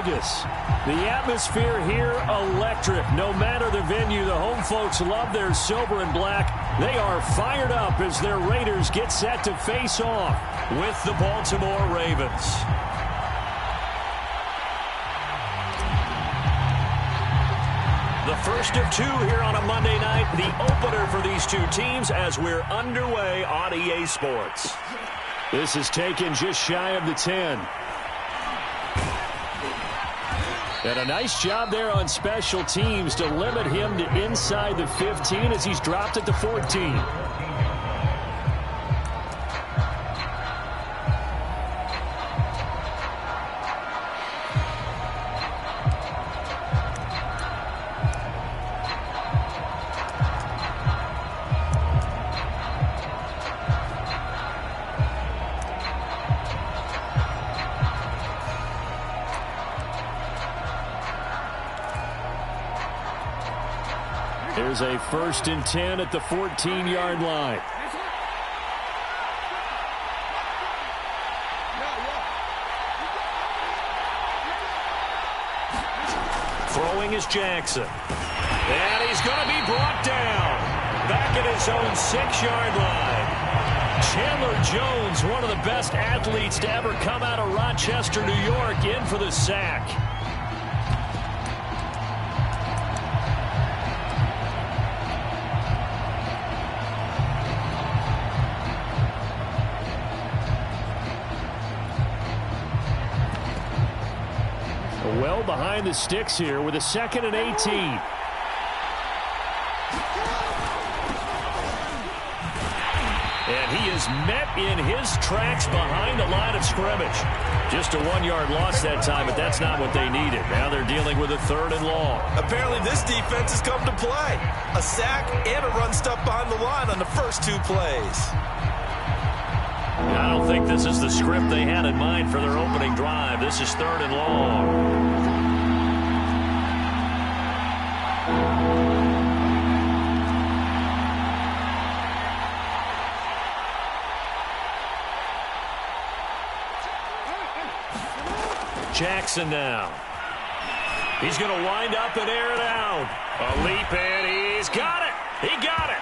Vegas. The atmosphere here, electric. No matter the venue, the home folks love their silver and black. They are fired up as their Raiders get set to face off with the Baltimore Ravens. The first of two here on a Monday night, the opener for these two teams as we're underway on EA Sports. This is taken just shy of the 10. And a nice job there on special teams to limit him to inside the 15 as he's dropped at the 14. Here's a 1st and 10 at the 14-yard line. Throwing is Jackson. And he's going to be brought down. Back at his own 6-yard line. Chandler Jones, one of the best athletes to ever come out of Rochester, New York, in for the sack. Well behind the sticks here with a 2nd and 18. And he is met in his tracks behind the line of scrimmage. Just a 1-yard loss that time, but that's not what they needed. Now they're dealing with a 3rd and long. Apparently this defense has come to play. A sack and a run stop behind the line on the first 2 plays. I don't think this is the script they had in mind for their opening drive. This is 3rd and long. Jackson now. He's going to wind up and air it out. A leap, and he's got it. He got it.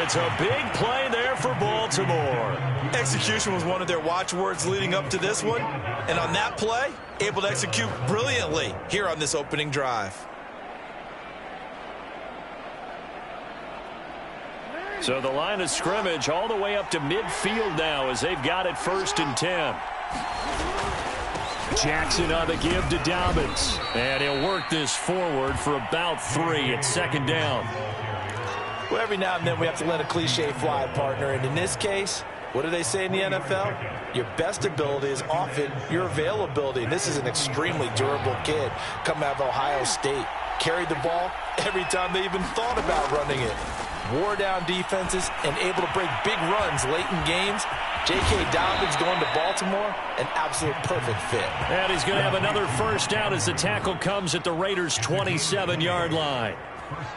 It's a big play there for Baltimore. Execution was one of their watchwords leading up to this one. And on that play, able to execute brilliantly here on this opening drive. So the line of scrimmage all the way up to midfield now as they've got it 1st and 10. Jackson on the give to Dobbins. And he'll work this forward for about 3 at 2nd down. Well, every now and then we have to let a cliche fly, partner. And in this case, what do they say in the NFL? Your best ability is often your availability. And this is an extremely durable kid coming out of Ohio State. Carried the ball every time they even thought about running it. Wore down defenses and able to break big runs late in games. J.K. Dobbins going to Baltimore, an absolute perfect fit. And he's going to have another 1st down as the tackle comes at the Raiders' 27-yard line.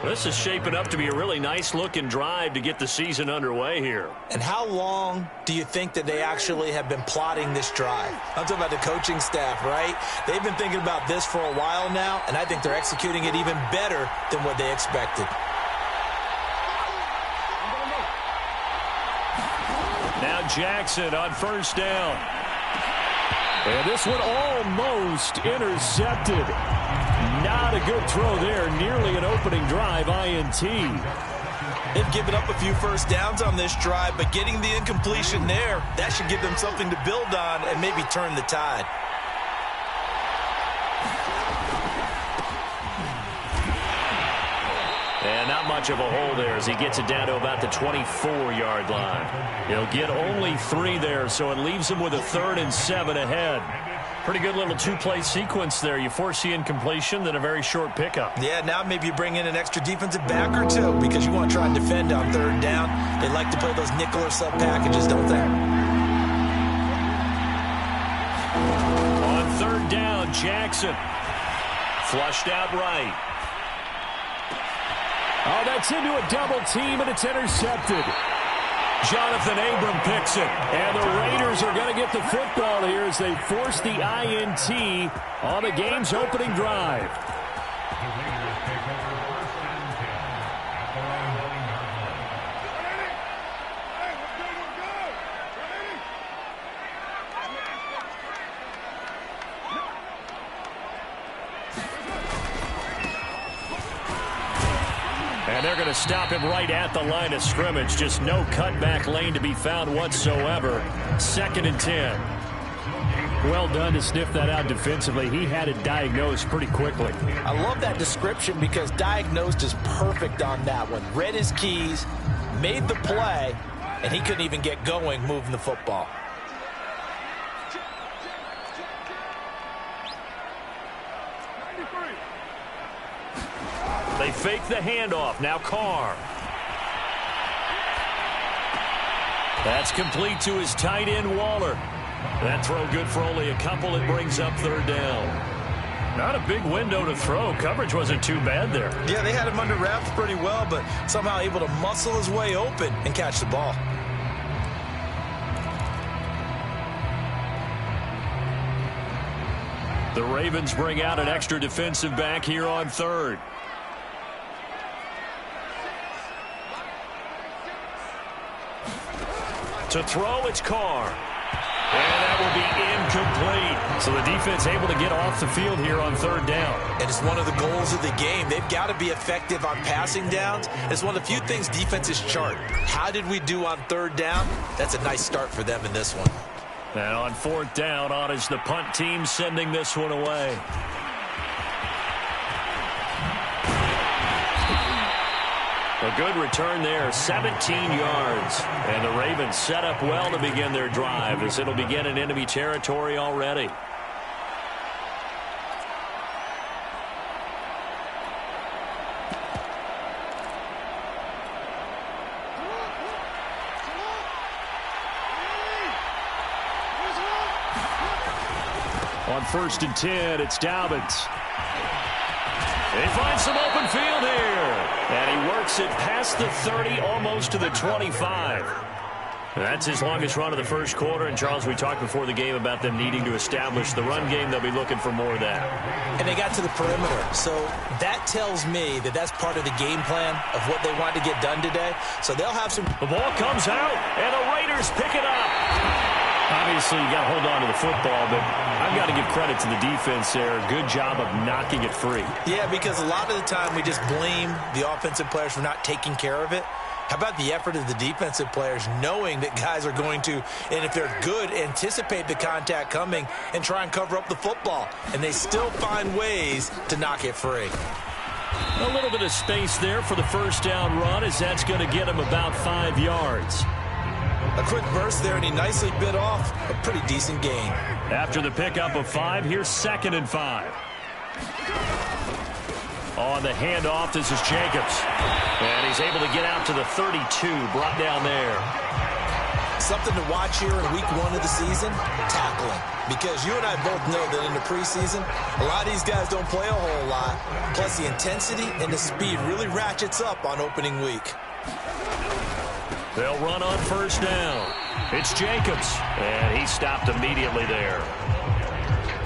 This is shaping up to be a really nice-looking drive to get the season underway here. And how long do you think that they actually have been plotting this drive? I'm talking about the coaching staff, right? They've been thinking about this for a while now, and I think they're executing it even better than what they expected. Now Jackson on 1st down. And this one almost intercepted. Not a good throw there. Nearly an opening drive INT. They've given up a few 1st downs on this drive, but getting the incompletion there, that should give them something to build on and maybe turn the tide. And not much of a hole there as he gets it down to about the 24-yard line. He'll get only 3 there, so it leaves him with a 3rd and 7 ahead. Pretty good little 2-play sequence there. You force the incompletion, then a very short pickup. Yeah, now maybe you bring in an extra defensive back or 2 because you want to try and defend on 3rd down. They like to play those nickel or sub packages, don't they? On 3rd down, Jackson. Flushed out right. Oh, that's into a double team, and it's intercepted. Jonathan Abram picks it. And the Raiders are going to get the football here as they force the INT on the game's opening drive. And they're going to stop him right at the line of scrimmage. Just no cutback lane to be found whatsoever. 2nd and 10. Well done to sniff that out defensively. He had it diagnosed pretty quickly. I love that description because diagnosed is perfect on that one. Read his keys, made the play, and he couldn't even get going moving the football. They fake the handoff. Now Carr. That's complete to his tight end, Waller. That throw good for only a couple. It brings up 3rd down. Not a big window to throw. Coverage wasn't too bad there. Yeah, they had him under wraps pretty well, but somehow able to muscle his way open and catch the ball. The Ravens bring out an extra defensive back here on 3rd. To throw, it's Carr. And that will be incomplete. So the defense able to get off the field here on 3rd down. And it's one of the goals of the game. They've got to be effective on passing downs. It's one of the few things defenses chart. How did we do on 3rd down? That's a nice start for them in this one. And on 4th down, on is the punt team sending this one away. A good return there, 17 yards. And the Ravens set up well to begin their drive as it'll begin in enemy territory already. On 1st and 10, it's Dobbins. They find some open field here. And he works it past the 30, almost to the 25. That's his longest run of the first quarter. And, Charles, we talked before the game about them needing to establish the run game. They'll be looking for more of that. And they got to the perimeter. So that tells me that that's part of the game plan of what they want to get done today. So they'll have some. The ball comes out, and the Raiders pick it up. Obviously, you got to hold on to the football, but I've got to give credit to the defense there. Good job of knocking it free. Yeah, because a lot of the time we just blame the offensive players for not taking care of it. How about the effort of the defensive players knowing that guys are going to, and if they're good, anticipate the contact coming and try and cover up the football. And they still find ways to knock it free. A little bit of space there for the first down run as that's going to get him about 5 yards. A quick burst there, and he nicely bit off a pretty decent gain. After the pickup of 5, here's 2nd and 5. On the handoff, this is Jacobs. And he's able to get out to the 32, brought down there. Something to watch here in week 1 of the season, tackling. Because you and I both know that in the preseason, a lot of these guys don't play a whole lot. Plus, the intensity and the speed really ratchets up on opening week. They'll run on 1st down. It's Jacobs, and he stopped immediately there.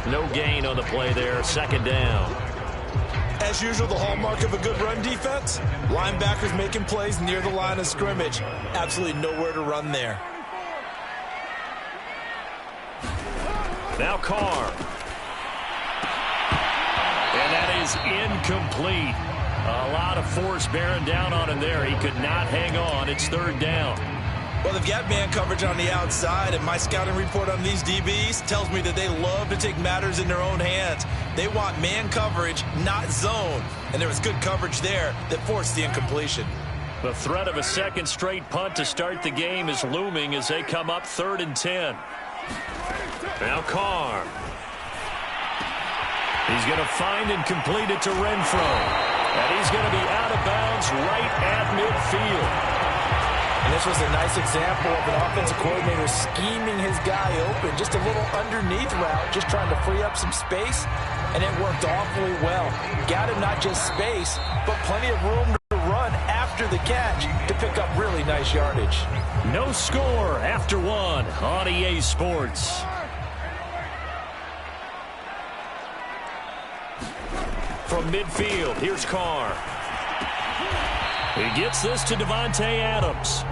No gain on the play there, 2nd down. As usual, the hallmark of a good run defense, linebackers making plays near the line of scrimmage. Absolutely nowhere to run there. Now Carr. And that is incomplete. A lot of force bearing down on him there. He could not hang on. It's 3rd down. Well, they've got man coverage on the outside, and my scouting report on these DBs tells me that they love to take matters in their own hands. They want man coverage, not zone. And there was good coverage there that forced the incompletion. The threat of a 2nd straight punt to start the game is looming as they come up 3rd and 10. Now Carr. He's going to find and complete it to Renfro. And he's going to be out of bounds right at midfield. And this was a nice example of an offensive coordinator scheming his guy open. Just a little underneath route, just trying to free up some space. And it worked awfully well. Got him not just space, but plenty of room to run after after the catch to pick up really nice yardage. No score after one on EA Sports. From midfield, here's Carr. He gets this to Davante Adams.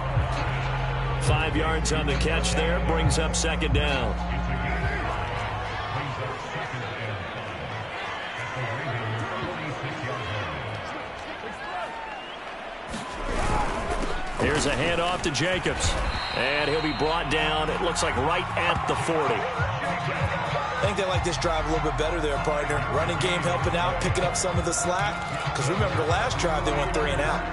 5 yards on the catch there, brings up second down. Here's a handoff to Jacobs. And he'll be brought down, it looks like right at the 40. I think they like this drive a little bit better there, partner. Running game helping out, picking up some of the slack. Because remember the last drive, they went 3 and out.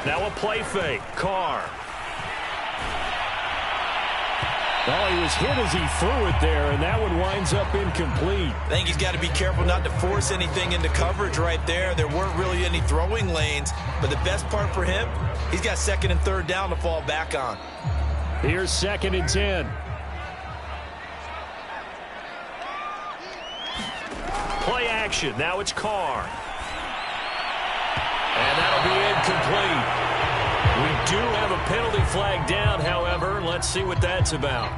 Now a play fake. Carr. Oh, he was hit as he threw it there, and that one winds up incomplete. I think he's got to be careful not to force anything into coverage right there. There weren't really any throwing lanes, but the best part for him, he's got second and third down to fall back on. Here's 2nd and 10. Play action. Now it's Carr. And that'll be incomplete. We do have a penalty flag down, however. Let's see what that's about.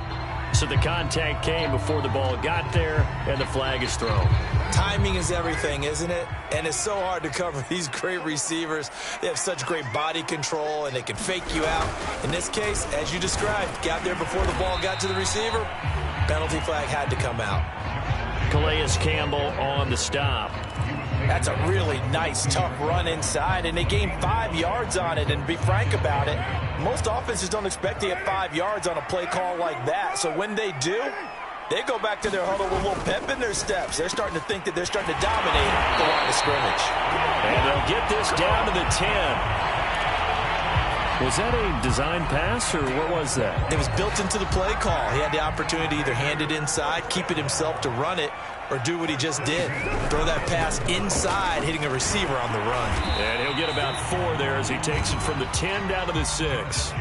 So the contact came before the ball got there, and the flag is thrown. Timing is everything, isn't it? And it's so hard to cover these great receivers. They have such great body control, and they can fake you out. In this case, as you described, got there before the ball got to the receiver. Penalty flag had to come out. Calais Campbell on the stop. That's a really nice, tough run inside, and they gained 5 yards on it. And to be frank about it, most offenses don't expect to get 5 yards on a play call like that. So when they do, they go back to their huddle with a little pep in their steps. They're starting to think that they're starting to dominate the line of scrimmage. And they'll get this down to the 10. Was that a design pass, or what was that? It was built into the play call. He had the opportunity to either hand it inside, keep it himself to run it, or do what he just did. Throw that pass inside, hitting a receiver on the run. And he'll get about 4 there as he takes it from the 10 down to the 6.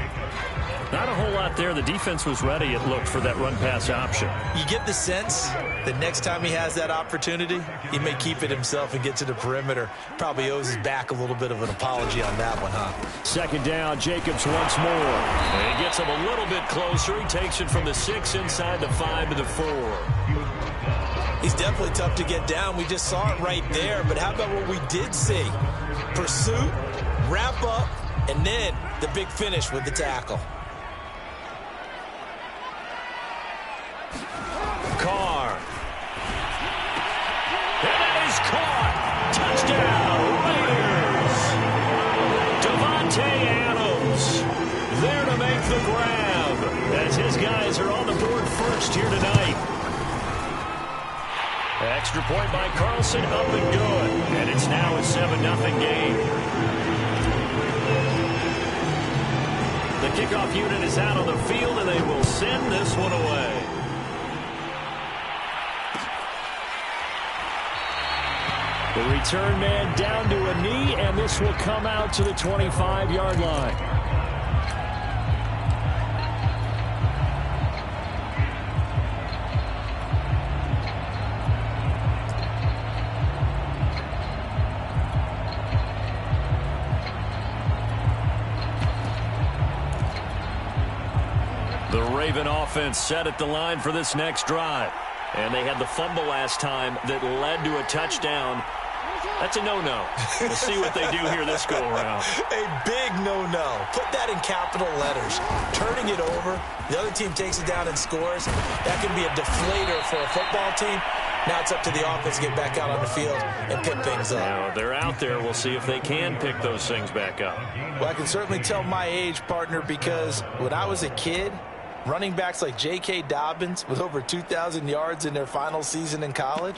Not a whole lot there. The defense was ready, it looked, for that run-pass option. You get the sense that next time he has that opportunity, he may keep it himself and get to the perimeter. Probably owes his back a little bit of an apology on that one, huh? 2nd down, Jacobs once more. And he gets him a little bit closer. He takes it from the 6 inside the 5 to the 4. He's definitely tough to get down. We just saw it right there. But how about what we did see? Pursuit, wrap up, and then the big finish with the tackle. Carr. And that is caught. Touchdown, Raiders. Davante Adams there to make the grab as his guys are on the board first here tonight. Extra point by Carlson, up and good. And it's now a 7-0 game. The kickoff unit is out on the field, and they will send this one away. The return man down to a knee, and this will come out to the 25-yard line. The Raven offense set at the line for this next drive. And they had the fumble last time that led to a touchdown. That's a no-no. We'll see what they do here this go-around. A big no-no. Put that in capital letters. Turning it over, the other team takes it down and scores. That can be a deflator for a football team. Now it's up to the offense to get back out on the field and pick things up. Now, they're out there. We'll see if they can pick those things back up. Well, I can certainly tell my age, partner, because when I was a kid, running backs like J.K. Dobbins with over 2,000 yards in their final season in college,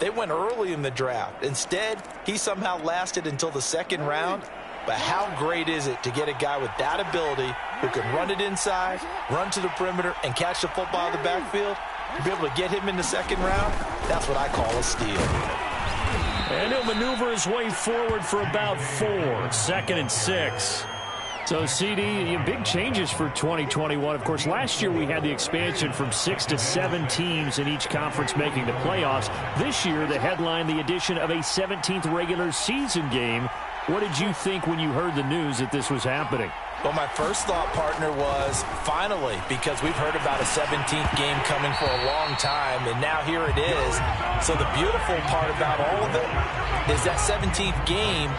they went early in the draft. Instead, he somehow lasted until the 2nd round. But how great is it to get a guy with that ability who can run it inside, run to the perimeter, and catch the football in the backfield? To be able to get him in the 2nd round, that's what I call a steal. And he'll maneuver his way forward for about 4. 2nd and 6. So, CD, big changes for 2021. Of course, last year we had the expansion from 6 to 7 teams in each conference making the playoffs. This year, the headline, the addition of a 17th regular season game. What did you think when you heard the news that this was happening? Well, my first thought, partner, was finally, because we've heard about a 17th game coming for a long time, and now here it is. So the beautiful part about all of it is that 17th game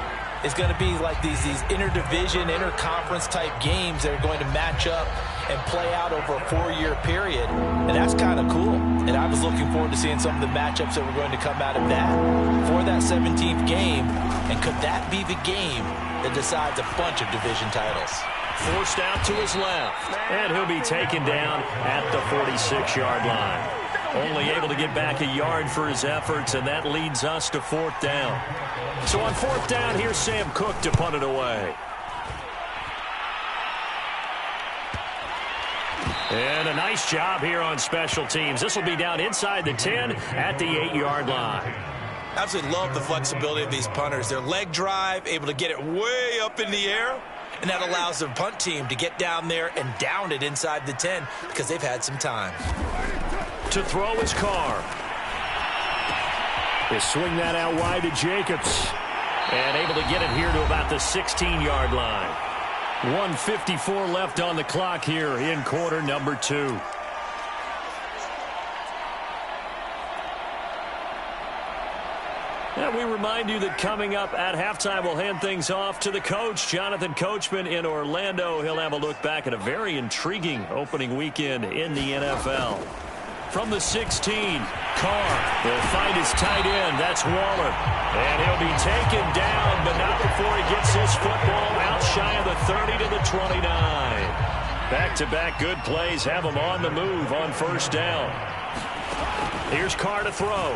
is going to be like these interdivision, interconference type games that are going to match up and play out over a 4-year period. And that's kind of cool. And I was looking forward to seeing some of the matchups that were going to come out of that for that 17th game. And could that be the game that decides a bunch of division titles? Forced out to his left. And he'll be taken down at the 46-yard line. Only able to get back a yard for his efforts, and that leads us to 4th down. So on 4th down, here's Sam Cook to punt it away. And a nice job here on special teams. This will be down inside the 10 at the 8-yard line. Absolutely love the flexibility of these punters. Their leg drive, able to get it way up in the air, and that allows the punt team to get down there and down it inside the 10 because they've had some time. To throw his Carr. He'll swing that out wide to Jacobs. And able to get it here to about the 16-yard line. 1:54 left on the clock here in quarter number 2. And we remind you that coming up at halftime, we'll hand things off to the coach, Jonathan Coachman in Orlando. He'll have a look back at a very intriguing opening weekend in the NFL. From the 16, Carr will find his tight end. That's Waller. And he'll be taken down, but not before he gets his football out shy of the 30 to the 29. Back-to-back good plays have him on the move on 1st down. Here's Carr to throw.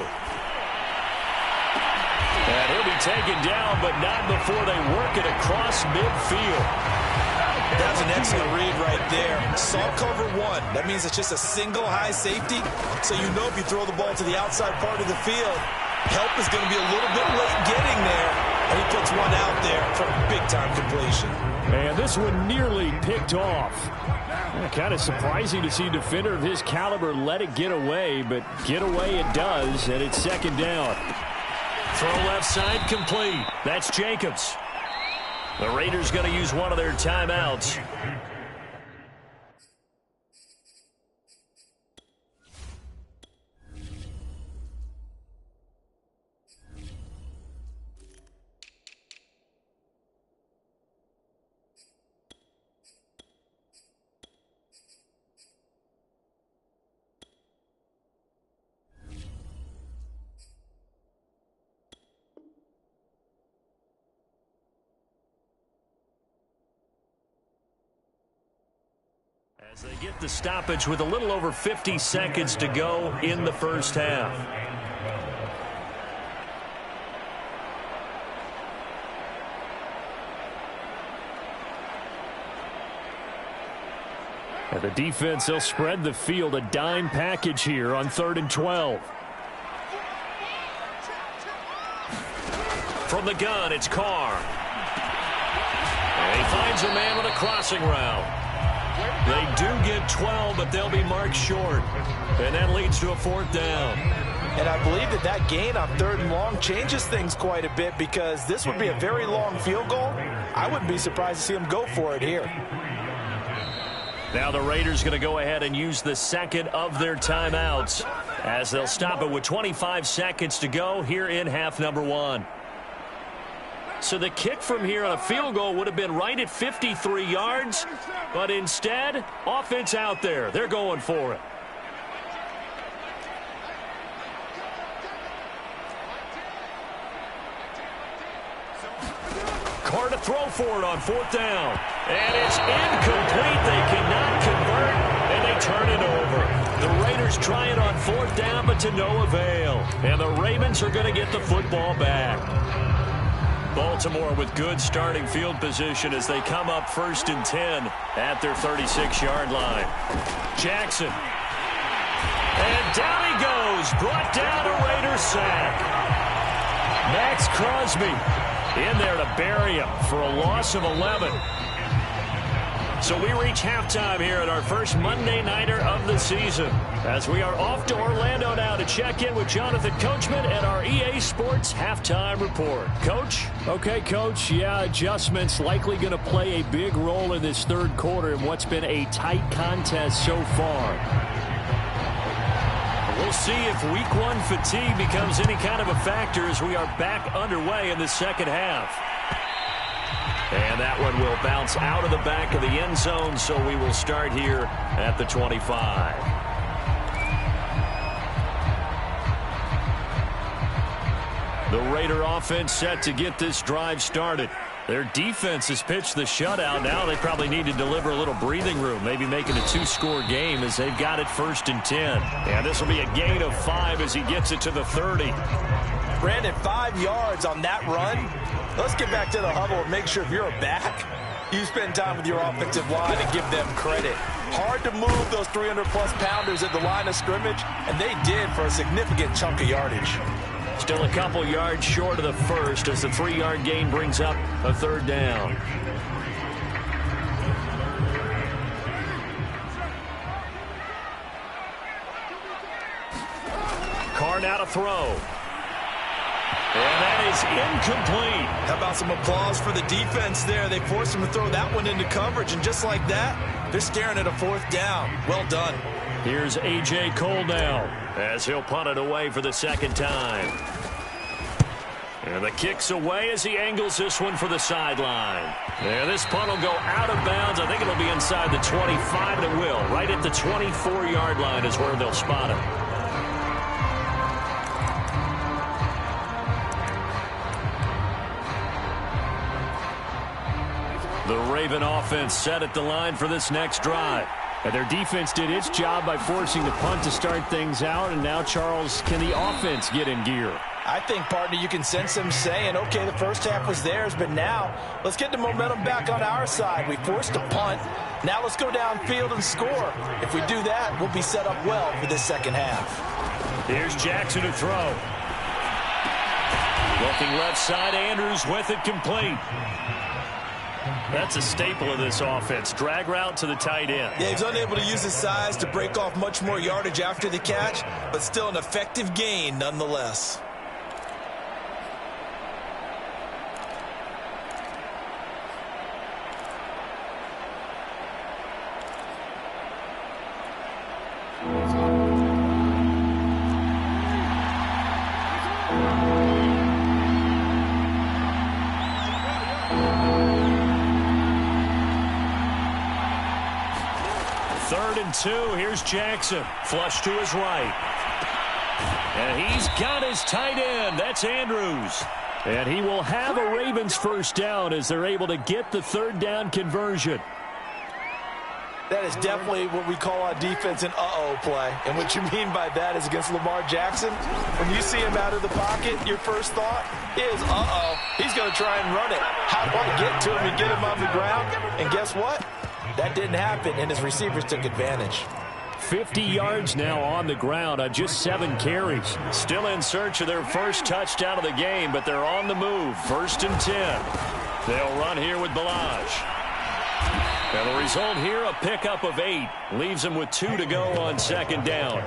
And he'll be taken down, but not before they work it across midfield. That's an excellent read right there. Saw cover 1. That means it's just a single high safety. So you know if you throw the ball to the outside part of the field, help is going to be a little bit late getting there. And he puts one out there for a big-time completion. And this one nearly picked off. Kind of surprising to see a defender of his caliber let it get away, but get away it does, and it's 2nd down. Throw left side complete. That's Jacobs. The Raiders going to use one of their timeouts. As they get the stoppage with a little over 50 seconds to go in the 1st half. And the defense, they'll spread the field, a dime package here on 3rd and 12. From the gun, it's Carr. And he finds a man with a crossing route. They do get 12, but they'll be marked short. And that leads to a 4th down. And I believe that gain on 3rd and long changes things quite a bit because this would be a very long field goal. I wouldn't be surprised to see him go for it here. Now the Raiders going to go ahead and use the 2nd of their timeouts as they'll stop it with 25 seconds to go here in half number 1. So the kick from here on a field goal would have been right at 53 yards, but instead, offense out there. They're going for it. Carr to throw for it on 4th down. And it's incomplete. They cannot convert, and they turn it over. The Raiders try it on 4th down, but to no avail. And the Ravens are going to get the football back. Baltimore with good starting field position as they come up 1st and 10 at their 36-yard line. Jackson. And down he goes. Brought down a Raiders sack. Max Crosby in there to bury him for a loss of 11. So we reach halftime here at our first Monday Nighter of the season, as we are off to Orlando now to check in with Jonathan Coachman and our EA Sports Halftime Report. Coach? Okay, Coach. Yeah, adjustments likely going to play a big role in this third quarter in what's been a tight contest so far. We'll see if week one fatigue becomes any kind of a factor as we are back underway in the second half. And that one will bounce out of the back of the end zone, so we will start here at the 25. The Raider offense set to get this drive started. Their defense has pitched the shutout. Now they probably need to deliver a little breathing room, maybe make it a two-score game as they've got it 1st and 10. And this will be a gain of 5 as he gets it to the 30. Brandon, 5 yards on that run. Let's get back to the huddle and make sure if you're a back, you spend time with your offensive line and give them credit. Hard to move those 300-plus pounders at the line of scrimmage, and they did for a significant chunk of yardage. Still a couple yards short of the first as the 3-yard gain brings up a 3rd down. Carr now to throw. And that is incomplete. How about some applause for the defense there? They forced him to throw that one into coverage, and just like that, they're staring at a 4th down. Well done. Here's A.J. Cole now as he'll punt it away for the 2nd time. And the kick's away as he angles this one for the sideline. And this punt will go out of bounds. I think it'll be inside the 25, and it will. Right at the 24-yard line is where they'll spot it. The Raven offense set at the line for this next drive. And their defense did its job by forcing the punt to start things out. And now, Charles, can the offense get in gear? I think, partner, you can sense them saying, okay, the first half was theirs, but now let's get the momentum back on our side. We forced a punt. Now let's go downfield and score. If we do that, we'll be set up well for this second half. Here's Jackson to throw. Looking left side, Andrews with it complete. That's a staple of this offense. Drag route to the tight end. Yeah, he's unable to use his size to break off much more yardage after the catch, but still an effective gain nonetheless. Two. Here's Jackson. Flush to his right. And he's got his tight end. That's Andrews. And he will have a Ravens 1st down as they're able to get the 3rd down conversion. That is definitely what we call on defense an uh-oh play. And what you mean by that is against Lamar Jackson, when you see him out of the pocket, your first thought is, uh-oh, he's going to try and run it. How do I get to him and get him on the ground? And guess what? That didn't happen, and his receivers took advantage. 50 yards now on the ground on just 7 carries. Still in search of their first touchdown of the game, but they're on the move. 1st and 10. They'll run here with Balaj. And the result here, a pickup of 8. Leaves them with 2 to go on 2nd down.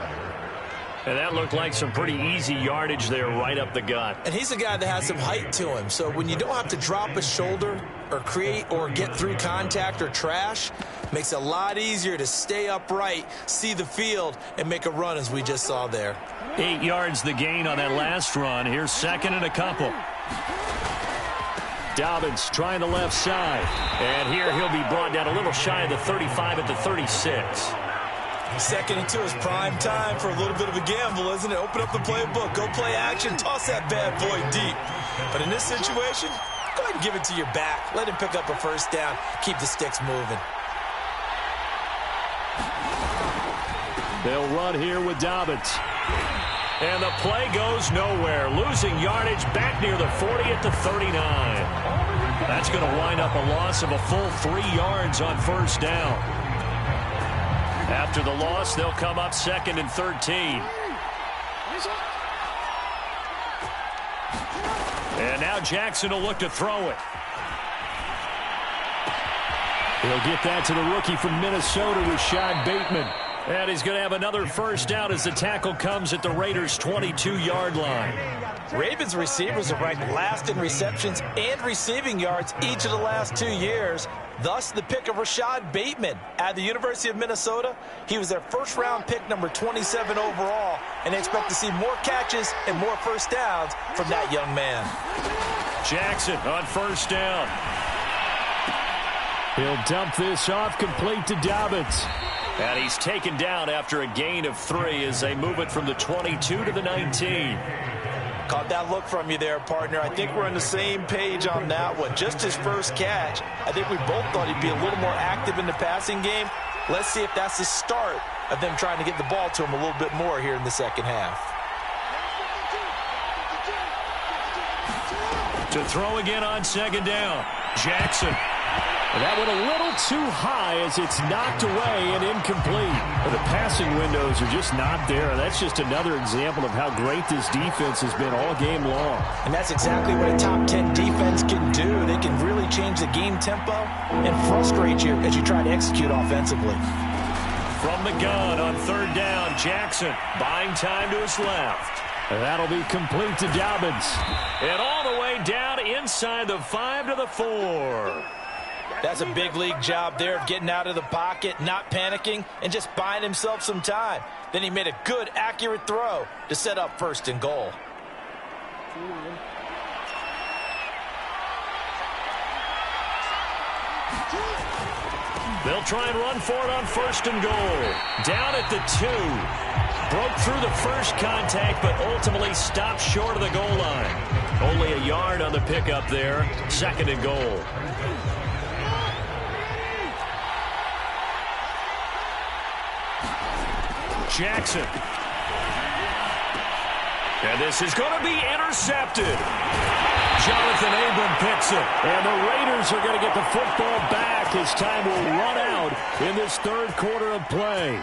And that looked like some pretty easy yardage there right up the gut. And he's a guy that has some height to him. So when you don't have to drop a shoulder or create or get through contact or trash, makes it a lot easier to stay upright, see the field, and make a run as we just saw there. 8 yards the gain on that last run. Here's 2nd and a couple. Dobbins trying the left side. And here he'll be brought down a little shy of the 35 at the 36. 2nd and 2 is prime time for a little bit of a gamble, isn't it? Open up the playbook, go play action, toss that bad boy deep. But in this situation, go ahead and give it to your back. Let him pick up a 1st down, keep the sticks moving. They'll run here with Dobbins. And the play goes nowhere. Losing yardage back near the 40 at the 39. That's going to wind up a loss of a full 3 yards on 1st down. After the loss, they'll come up 2nd and 13. And now Jackson will look to throw it. He'll get that to the rookie from Minnesota, Rashad Bateman. And he's going to have another first down as the tackle comes at the Raiders' 22-yard line. Ravens receivers are ranked last in receptions and receiving yards each of the last 2 years. Thus, the pick of Rashad Bateman at the University of Minnesota. He was their first-round pick, number 27 overall, and they expect to see more catches and more first downs from that young man. Jackson on first down. He'll dump this off, complete to Dobbins. And he's taken down after a gain of 3 as they move it from the 22 to the 19. Caught that look from you there, partner. I think we're on the same page on that one. Just his first catch. I think we both thought he'd be a little more active in the passing game. Let's see if that's the start of them trying to get the ball to him a little bit more here in the second half. To throw again on second down. Jackson. That went a little too high as it's knocked away and incomplete. The passing windows are just not there. That's just another example of how great this defense has been all game long. And that's exactly what a top 10 defense can do. They can really change the game tempo and frustrate you as you try to execute offensively. From the gun on third down, Jackson buying time to his left. That'll be complete to Dobbins. And all the way down inside the 5 to the 4. That's a big league job there of getting out of the pocket, not panicking, and just buying himself some time. Then he made a good, accurate throw to set up first and goal. They'll try and run for it on first and goal. Down at the 2. Broke through the first contact, but ultimately stopped short of the goal line. Only a yard on the pickup there. Second and goal. Jackson. And this is going to be intercepted. Jonathan Abram picks it. And the Raiders are going to get the football back as time will run out in this third quarter of play.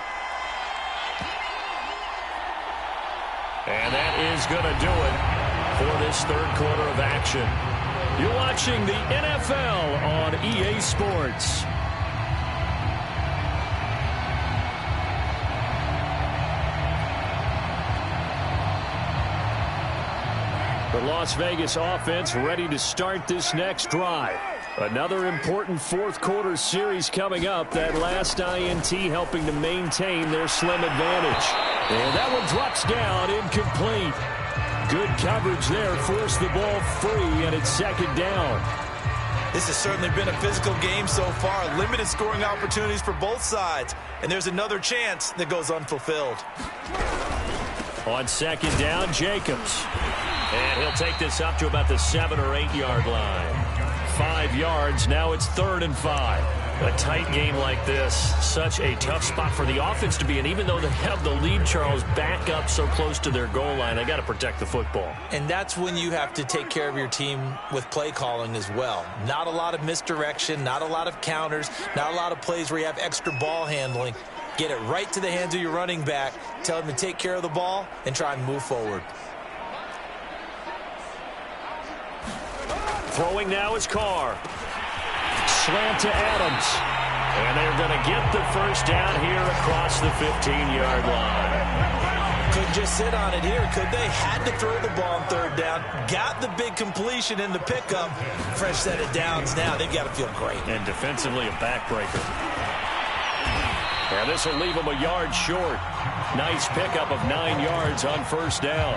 And that is going to do it for this third quarter of action. You're watching the NFL on EA Sports. The Las Vegas offense ready to start this next drive. Another important fourth quarter series coming up. That last INT helping to maintain their slim advantage. And that one drops down, incomplete. Good coverage there, forced the ball free, and it's second down. This has certainly been a physical game so far. Limited scoring opportunities for both sides. And there's another chance that goes unfulfilled. On second down, Jacobs. And he'll take this up to about the 7 or 8 yard line. 5 yards, now it's 3rd and 5. A tight game like this, such a tough spot for the offense to be in. Even though they have the lead, Charles, back up so close to their goal line, they got to protect the football. And that's when you have to take care of your team with play calling as well. Not a lot of misdirection, not a lot of counters, not a lot of plays where you have extra ball handling. Get it right to the hands of your running back, tell him to take care of the ball, and try and move forward. Throwing now is Carr. Slant to Adams. And they're going to get the first down here across the 15-yard line. Couldn't just sit on it here, could they? Had to throw the ball on third down. Got the big completion in the pickup. Fresh set of downs now. They've got to feel great. And defensively a backbreaker. And this will leave them a yard short. Nice pickup of 9 yards on first down.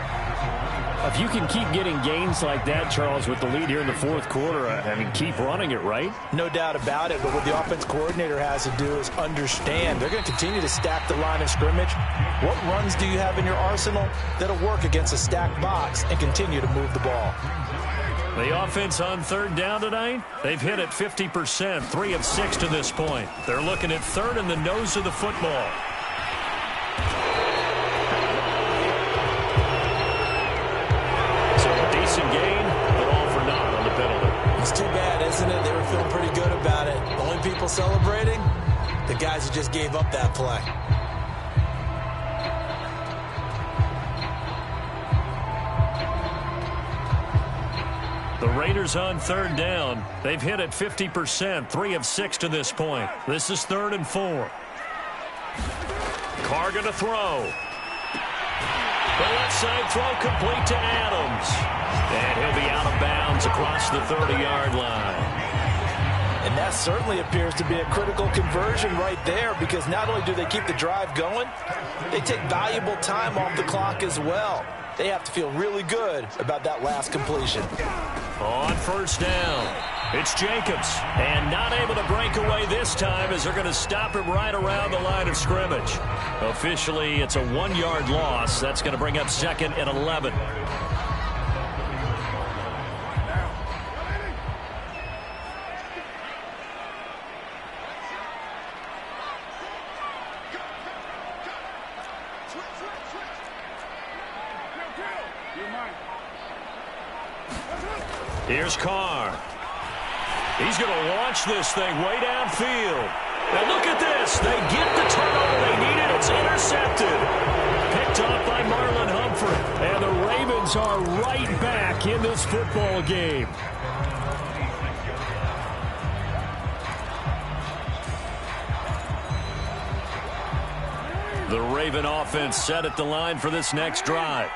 If you can keep getting gains like that, Charles, with the lead here in the fourth quarter, I mean, keep running it, right? No doubt about it, but what the offense coordinator has to do is understand. They're going to continue to stack the line of scrimmage. What runs do you have in your arsenal that'll work against a stacked box and continue to move the ball? The offense on third down tonight, they've hit it 50%, 3 of 6 to this point. They're looking at third in the nose of the football. Decent gain, but all for naught on the penalty. It's too bad, isn't it? They were feeling pretty good about it. The only people celebrating, the guys who just gave up that play. The Raiders on third down. They've hit it 50%, 3 of 6 to this point. This is 3rd and 4. Carr going to throw. The left side throw complete to Adams. And he'll be out of bounds across the 30-yard line. And that certainly appears to be a critical conversion right there, because not only do they keep the drive going, they take valuable time off the clock as well. They have to feel really good about that last completion. On first down, it's Jacobs. And not able to break away this time as they're going to stop him right around the line of scrimmage. Officially, it's a 1-yard loss. That's going to bring up 2nd and 11. Here's Carr. He's going to launch this thing way downfield. Now look at this. They get the turnover they needed. It's intercepted. Picked off by Marlon Humphrey. And the Ravens are right back in this football game. The Raven offense set at the line for this next drive.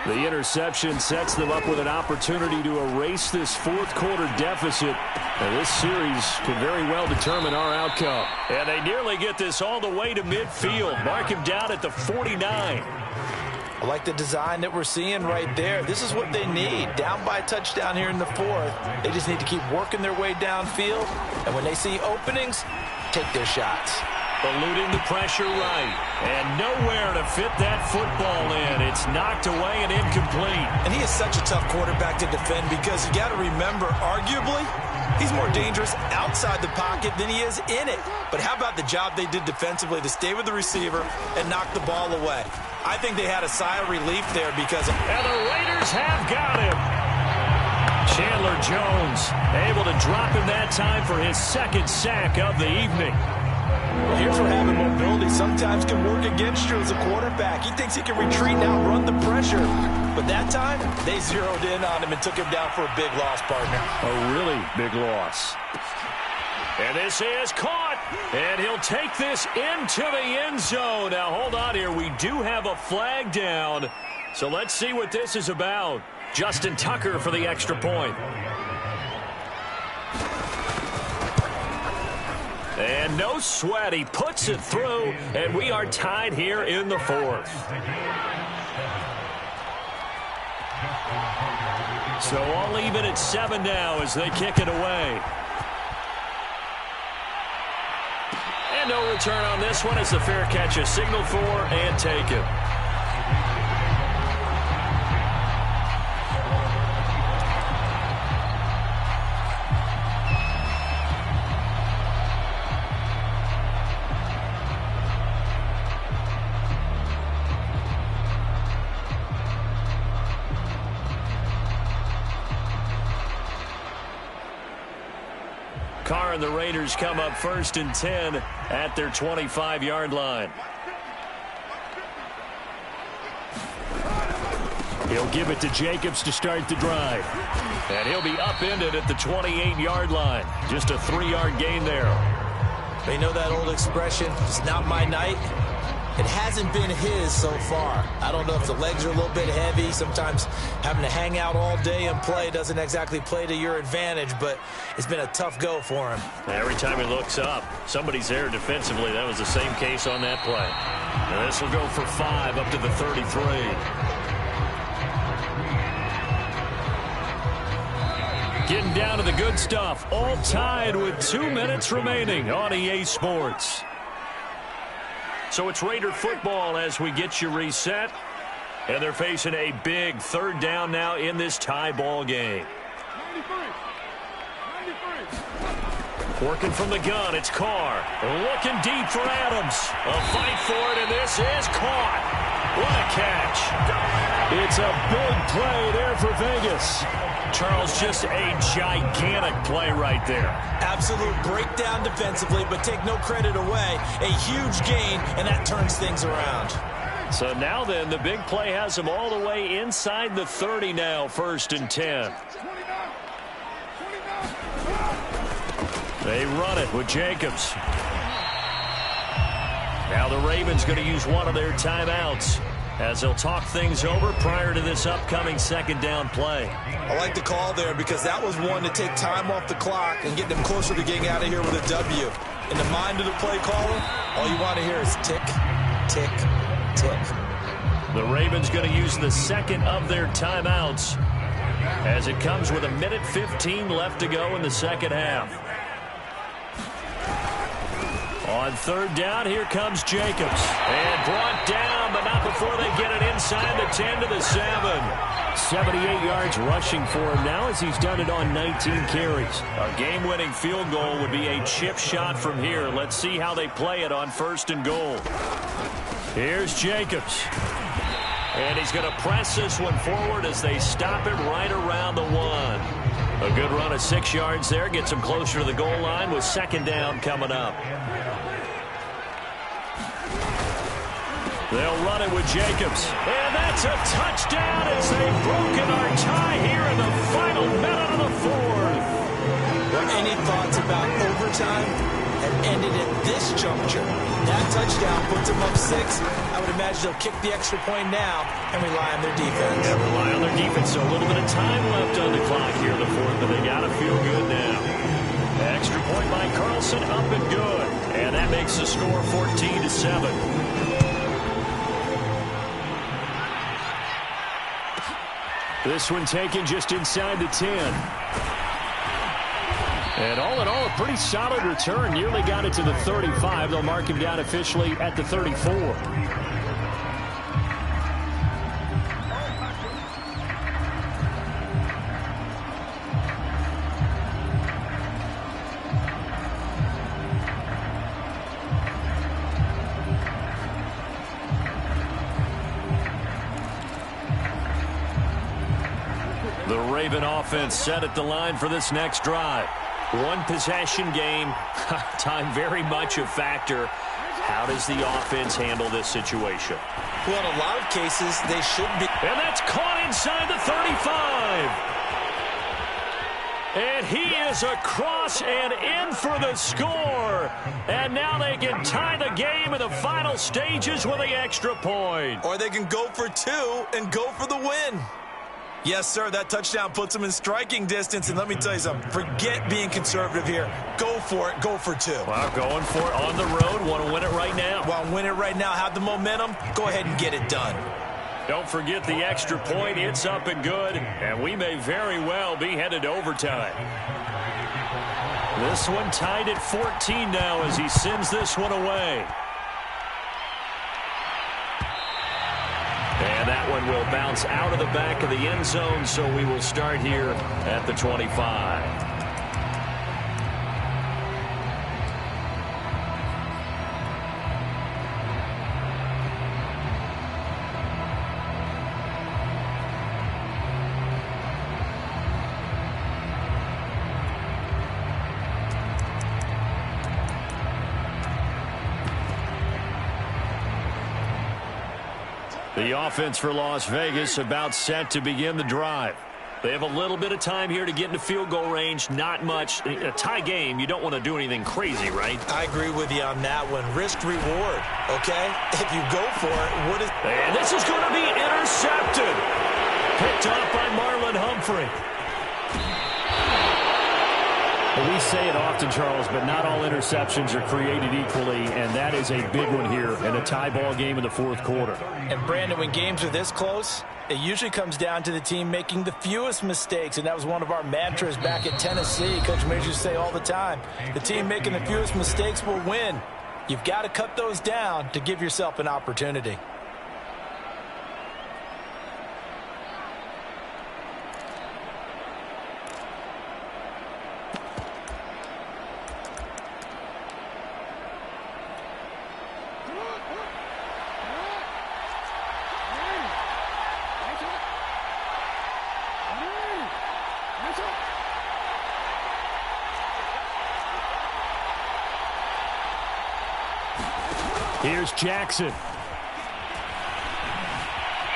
The interception sets them up with an opportunity to erase this 4th quarter deficit. And this series can very well determine our outcome. And they nearly get this all the way to midfield. Mark him down at the 49. I like the design that we're seeing right there. This is what they need. Down by a touchdown here in the 4th. They just need to keep working their way downfield. And when they see openings, take their shots. Eluding the pressure right. And nowhere to fit that football in. It's knocked away and incomplete. And he is such a tough quarterback to defend, because you got to remember, arguably, he's more dangerous outside the pocket than he is in it. But how about the job they did defensively to stay with the receiver and knock the ball away? I think they had a sigh of relief there because... And the Raiders have got him. Chandler Jones able to drop him that time for his 2nd sack of the evening. Well, here's where having mobility sometimes can work against you as a quarterback. He thinks he can retreat and outrun the pressure. But that time, they zeroed in on him and took him down for a big loss, partner. A really big loss. And this is caught. And he'll take this into the end zone. Now, hold on here. We do have a flag down. So let's see what this is about. Justin Tucker for the extra point. And no sweat, he puts it through, and we are tied here in the 4th. So all even at 7 now as they kick it away. And no return on this one as the fair catch is signaled for and taken. Carr and the Raiders come up 1st and 10 at their 25-yard line. He'll give it to Jacobs to start the drive. And he'll be upended at the 28-yard line. Just a 3-yard gain there. They know that old expression, it's not my night. It hasn't been his so far. I don't know if the legs are a little bit heavy. Sometimes having to hang out all day and play doesn't exactly play to your advantage, but it's been a tough go for him. Every time he looks up, somebody's there defensively. That was the same case on that play. And this will go for 5 up to the 33. Getting down to the good stuff. All tied with 2 minutes remaining on EA Sports. So it's Raider football as we get you reset. And they're facing a big 3rd down now in this tie ball game. 93. Working from the gun, it's Carr. Looking deep for Adams. A fight for it, and this is caught. What a catch. It's a big play there for Vegas. Charles, just a gigantic play right there. Absolute breakdown defensively, but take no credit away. A huge gain, and that turns things around. So now then, the big play has him all the way inside the 30 now, 1st and 10. They run it with Jacobs. Now the Ravens going to use one of their timeouts as they'll talk things over prior to this upcoming second down play. I like the call there because that was one to take time off the clock and get them closer to getting out of here with a W. In the mind of the play caller, all you want to hear is tick, tick, tick. The Ravens going to use the second of their timeouts as it comes with 1:15 left to go in the second half. On third down, here comes Jacobs. And brought down, but not before they get it inside the 10 to the 7. 78 yards rushing for him now as he's done it on 19 carries. A game-winning field goal would be a chip shot from here. Let's see how they play it on 1st and goal. Here's Jacobs. And he's going to press this one forward as they stop it right around the 1. A good run of 6 yards there. Gets him closer to the goal line with second down coming up. They'll run it with Jacobs. And that's a touchdown as they've broken our tie here in the final minute of the 4th. Were any thoughts about overtime have ended at this juncture? That touchdown puts them up 6. I would imagine they'll kick the extra point now and rely on their defense. Yeah, rely on their defense. So a little bit of time left on the clock here in the 4th, but they got to feel good now. Extra point by Carlson, up and good. And that makes the score 14-7. This one taken just inside the 10. And all in all, a pretty solid return. Nearly got it to the 35. They'll mark him down officially at the 34. The Raven offense set at the line for this next drive. One possession game, time very much a factor. How does the offense handle this situation? Well, in a lot of cases, they should be. And that's caught inside the 35. And he is across and in for the score. And now they can tie the game in the final stages with the extra point. Or they can go for 2 and go for the win. Yes, sir, that touchdown puts them in striking distance. And let me tell you something, forget being conservative here. Go for it, go for 2. Well, going for it on the road. Want to win it right now. Well, win it right now, have the momentum. Go ahead and get it done. Don't forget the extra point. It's up and good. And we may very well be headed to overtime. This one tied at 14 now as he sends this one away. And that one will bounce out of the back of the end zone, so we will start here at the 25. The offense for Las Vegas about set to begin the drive. They have a little bit of time here to get into field goal range. Not much. A tie game, you don't want to do anything crazy, right? I agree with you on that one. Risk reward, okay? If you go for it, what is... And this is going to be intercepted. Picked off by Marlon Humphrey. Well, we say it often, Charles, but not all interceptions are created equally, and that is a big one here in a tie ball game in the 4th quarter. And, Brandon, when games are this close, it usually comes down to the team making the fewest mistakes, and that was one of our mantras back at Tennessee. Coach Majors used to say all the time, the team making the fewest mistakes will win. You've got to cut those down to give yourself an opportunity. Here's Jackson.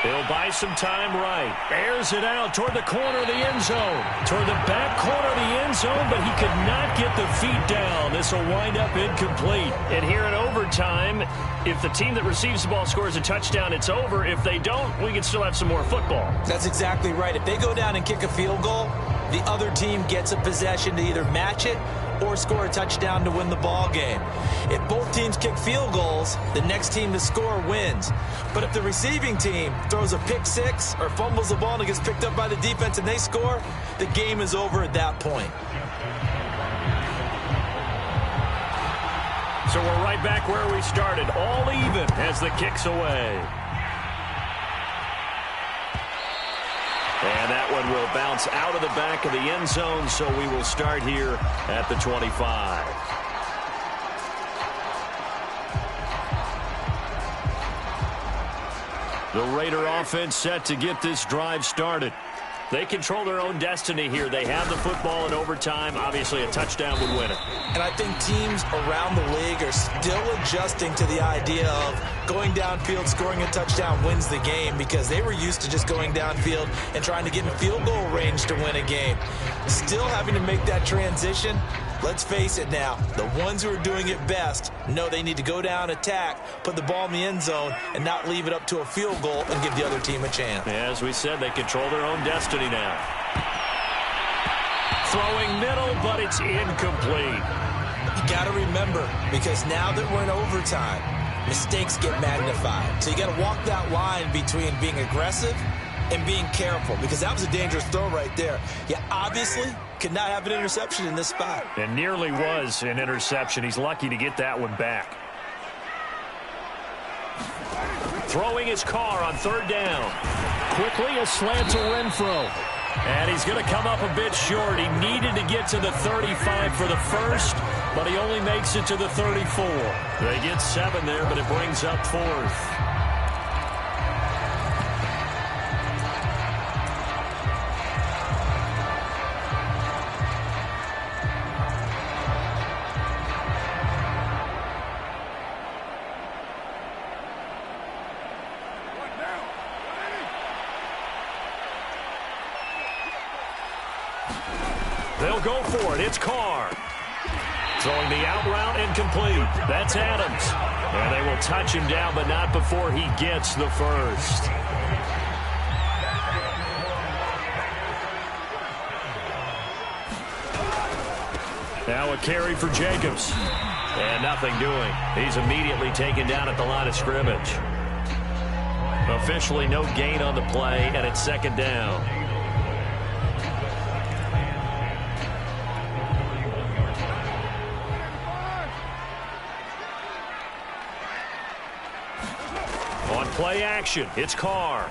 He'll buy some time right. Airs it out toward the corner of the end zone. Toward the back corner of the end zone, but he could not get the feet down. This will wind up incomplete. And here in overtime, if the team that receives the ball scores a touchdown, it's over. If they don't, we can still have some more football. That's exactly right. If they go down and kick a field goal, the other team gets a possession to either match it or score a touchdown to win the ball game. If both teams kick field goals, the next team to score wins. But if the receiving team throws a pick six or fumbles the ball and it gets picked up by the defense and they score, the game is over at that point. So we're right back where we started, all even as the kick's away. And that one will bounce out of the back of the end zone, so we will start here at the 25. The Raider offense set to get this drive started. They control their own destiny here. They have the football in overtime. Obviously, a touchdown would win it. And I think teams around the league are still adjusting to the idea of going downfield, scoring a touchdown wins the game, because they were used to just going downfield and trying to get in field goal range to win a game. Still having to make that transition. Let's face it now, the ones who are doing it best know they need to go down, attack, put the ball in the end zone, and not leave it up to a field goal and give the other team a chance. As we said, they control their own destiny now. Throwing middle, but it's incomplete. You got to remember, because now that we're in overtime, mistakes get magnified. So you got to walk that line between being aggressive and being careful, because that was a dangerous throw right there. You obviously could not have an interception in this spot. And nearly was an interception. He's lucky to get that one back. Throwing his car on third down. Quickly a slant to Renfro. And he's going to come up a bit short. He needed to get to the 35 for the first, but he only makes it to the 34. They get 7 there, but it brings up 4th. They'll go for it. It's Carr. Throwing the out route incomplete. That's Adams. And they will touch him down, but not before he gets the first. Now a carry for Jacobs. And nothing doing. He's immediately taken down at the line of scrimmage. Officially no gain on the play, and it's second down. Play action. It's Carr.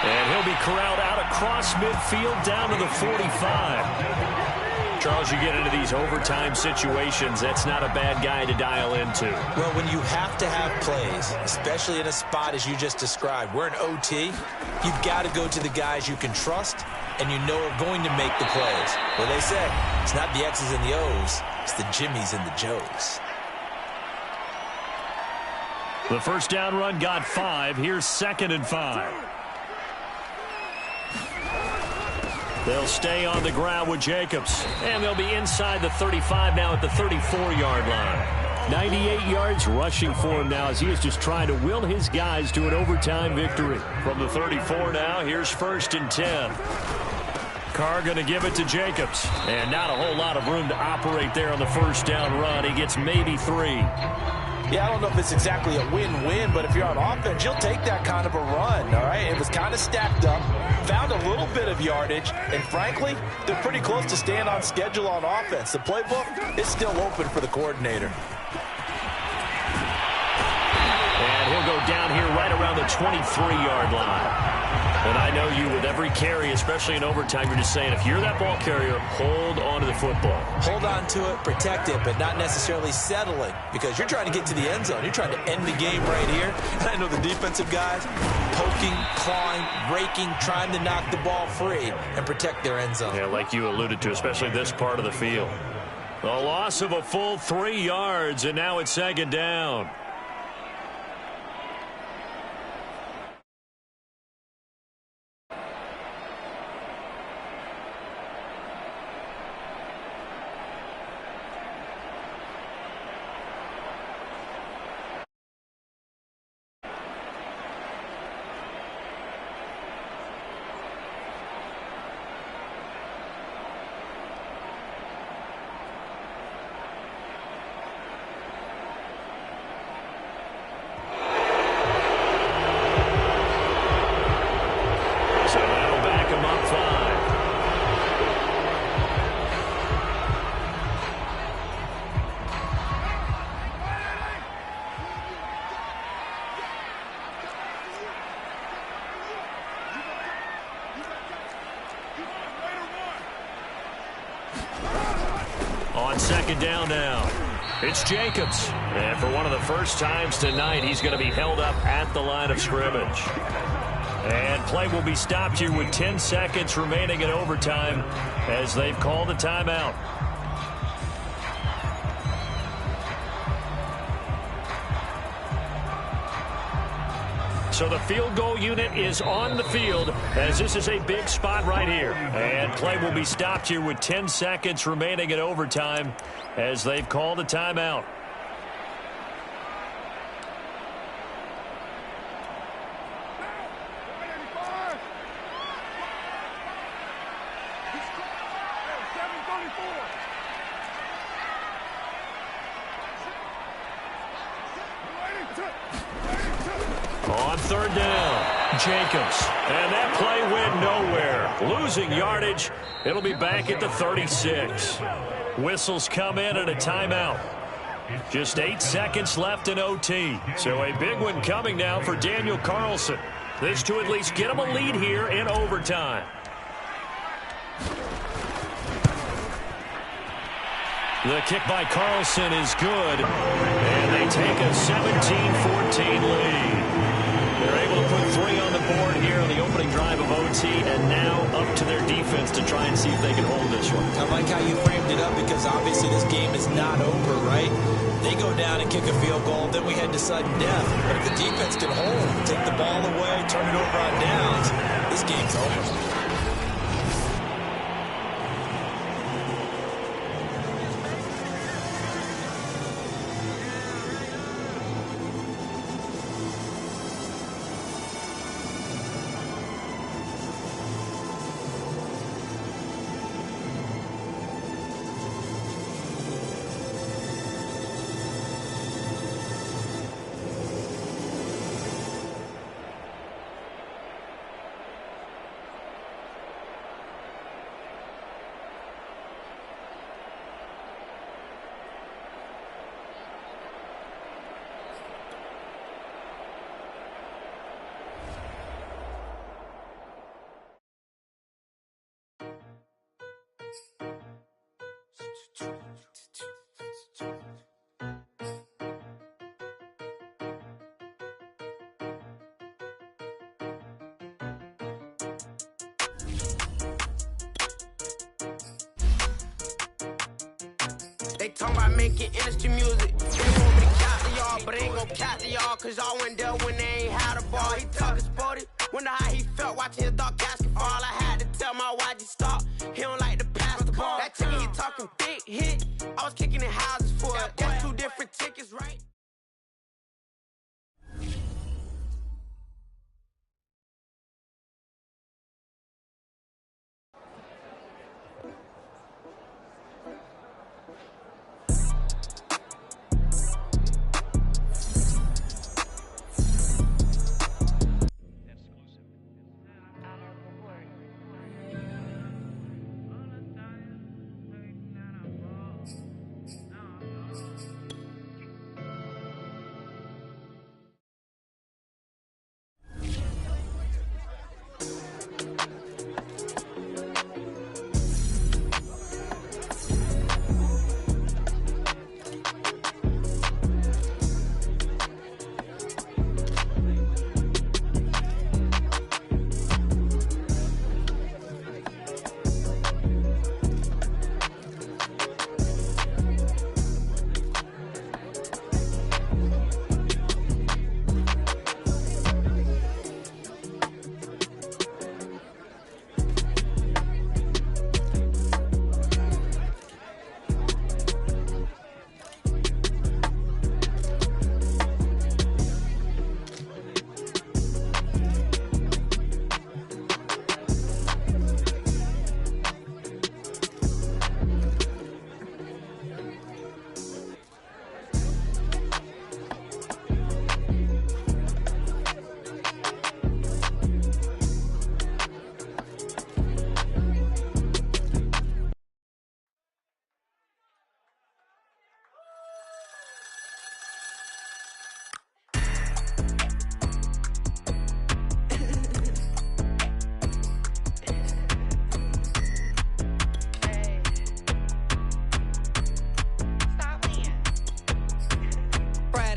And he'll be corralled out across midfield down to the 45. Charles, you get into these overtime situations, that's not a bad guy to dial into. Well, when you have to have plays, especially in a spot as you just described, we're in OT, you've got to go to the guys you can trust and you know are going to make the plays. Well, they say it's not the X's and the O's, it's the Jimmies and the Joes. The first down run got 5. Here's 2nd and 5. They'll stay on the ground with Jacobs. And they'll be inside the 35 now at the 34-yard line. 98 yards rushing for him now as he is just trying to will his guys to an overtime victory. From the 34 now, here's 1st and 10. Carr going to give it to Jacobs. And not a whole lot of room to operate there on the first down run. He gets maybe 3. Yeah, I don't know if it's exactly a win-win, but if you're on offense, you'll take that kind of a run, all right? It was kind of stacked up, found a little bit of yardage, and frankly, they're pretty close to staying on schedule on offense. The playbook is still open for the coordinator. And he'll go down here right around the 23-yard line. And I know you, with every carry, especially in overtime, you're just saying, if you're that ball carrier, hold on to the football. Hold on to it, protect it, but not necessarily settling, because you're trying to get to the end zone. You're trying to end the game right here. And I know the defensive guys poking, clawing, raking, trying to knock the ball free and protect their end zone. Yeah, like you alluded to, especially this part of the field. The loss of a full 3 yards, and now it's 2nd down. On second down now, it's Jacobs. And for one of the first times tonight, he's going to be held up at the line of scrimmage. And play will be stopped here with 10 seconds remaining in overtime as they've called a timeout. So the field goal unit is on the field as this is a big spot right here. And play will be stopped here with 10 seconds remaining in overtime as they've called a timeout. On third down, Jacobs. And that play went nowhere. Losing yardage. It'll be back at the 36. Whistles come in at a timeout. Just 8 seconds left in OT. So a big one coming now for Daniel Carlson. This to at least get him a lead here in overtime. The kick by Carlson is good. And they take a 17-14 lead. They're able to put 3 on the board here on the opening drive of OT, and now up to their defense to try and see if they can hold this one. I like how you framed it up because obviously this game is not over, right? They go down and kick a field goal, then we head to sudden death. But if the defense can hold, take the ball away, turn it over on downs, this game's over. They talking about making industry music. They want me to count to y'all, but ain't gon' count to y'all, cause y'all went there when they ain't had a ball. He talking sporty. Wonder how he felt watching his dog basketball. I had to tell my YG stop. He don't like to pass the ball. That chicken, he talking big hit. I was kicking in houses for it. That's 2 different tickets, right?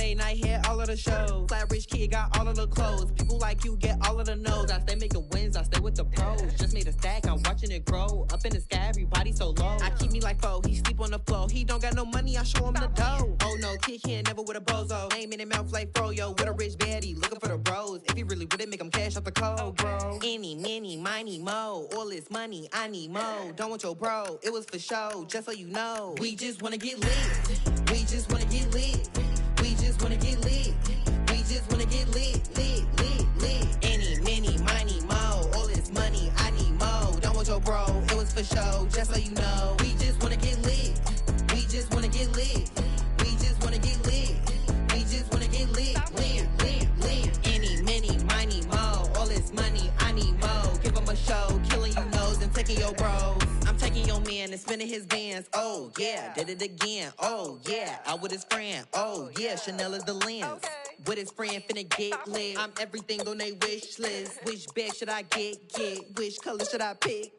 late night, hit all of the shows. Flat rich kid got all of the clothes. People like you get all of the no's. I stay making wins, I stay with the pros. Just made a stack, I'm watching it grow. Up in the sky, everybody so low. I keep me like foe, he sleep on the floor. He don't got no money, I show him the dough. Oh no, kid can't never with a bozo. Name in the mouth like froyo. With a rich baddie, looking for the bros. If he really with it, make him cash out the cold, bro. Any, many, miny, mo. All this money, I need mo. Don't want your bro, it was for show, just so you know. We just wanna get lit. We just wanna get lit. We just wanna get lit. We just wanna get lit, lit, lit, lit. Any, many, miny, mo. All this money, I need mo. Don't want your bro, it was for show, just so you know. We just wanna get lit. We just wanna get lit. We just wanna get lit. We just wanna get lit, lit, lit, lit. Any, many, miny, mo. All this money, I need mo. Give him a show, killing you nose and taking your bros. I'm taking your man and spinning his bands. Oh yeah, did it again. Oh yeah, out with his friend. Oh yeah, Chanel is the lens. Okay. With his friend finna get lit. I'm everything on they wish list. Which bag should I get? Which color should I pick?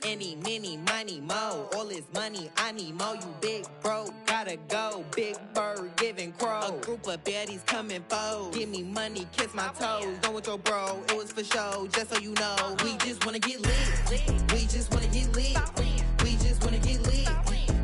Any, many, miny, mo. All this money, I need mo. You big bro, gotta go. Big bird giving crow. A group of baddies coming foes. Give me money, kiss my toes. Don't want your bro, it was for show, just so you know. We just wanna get lit. We just wanna get lit. We just wanna get lit.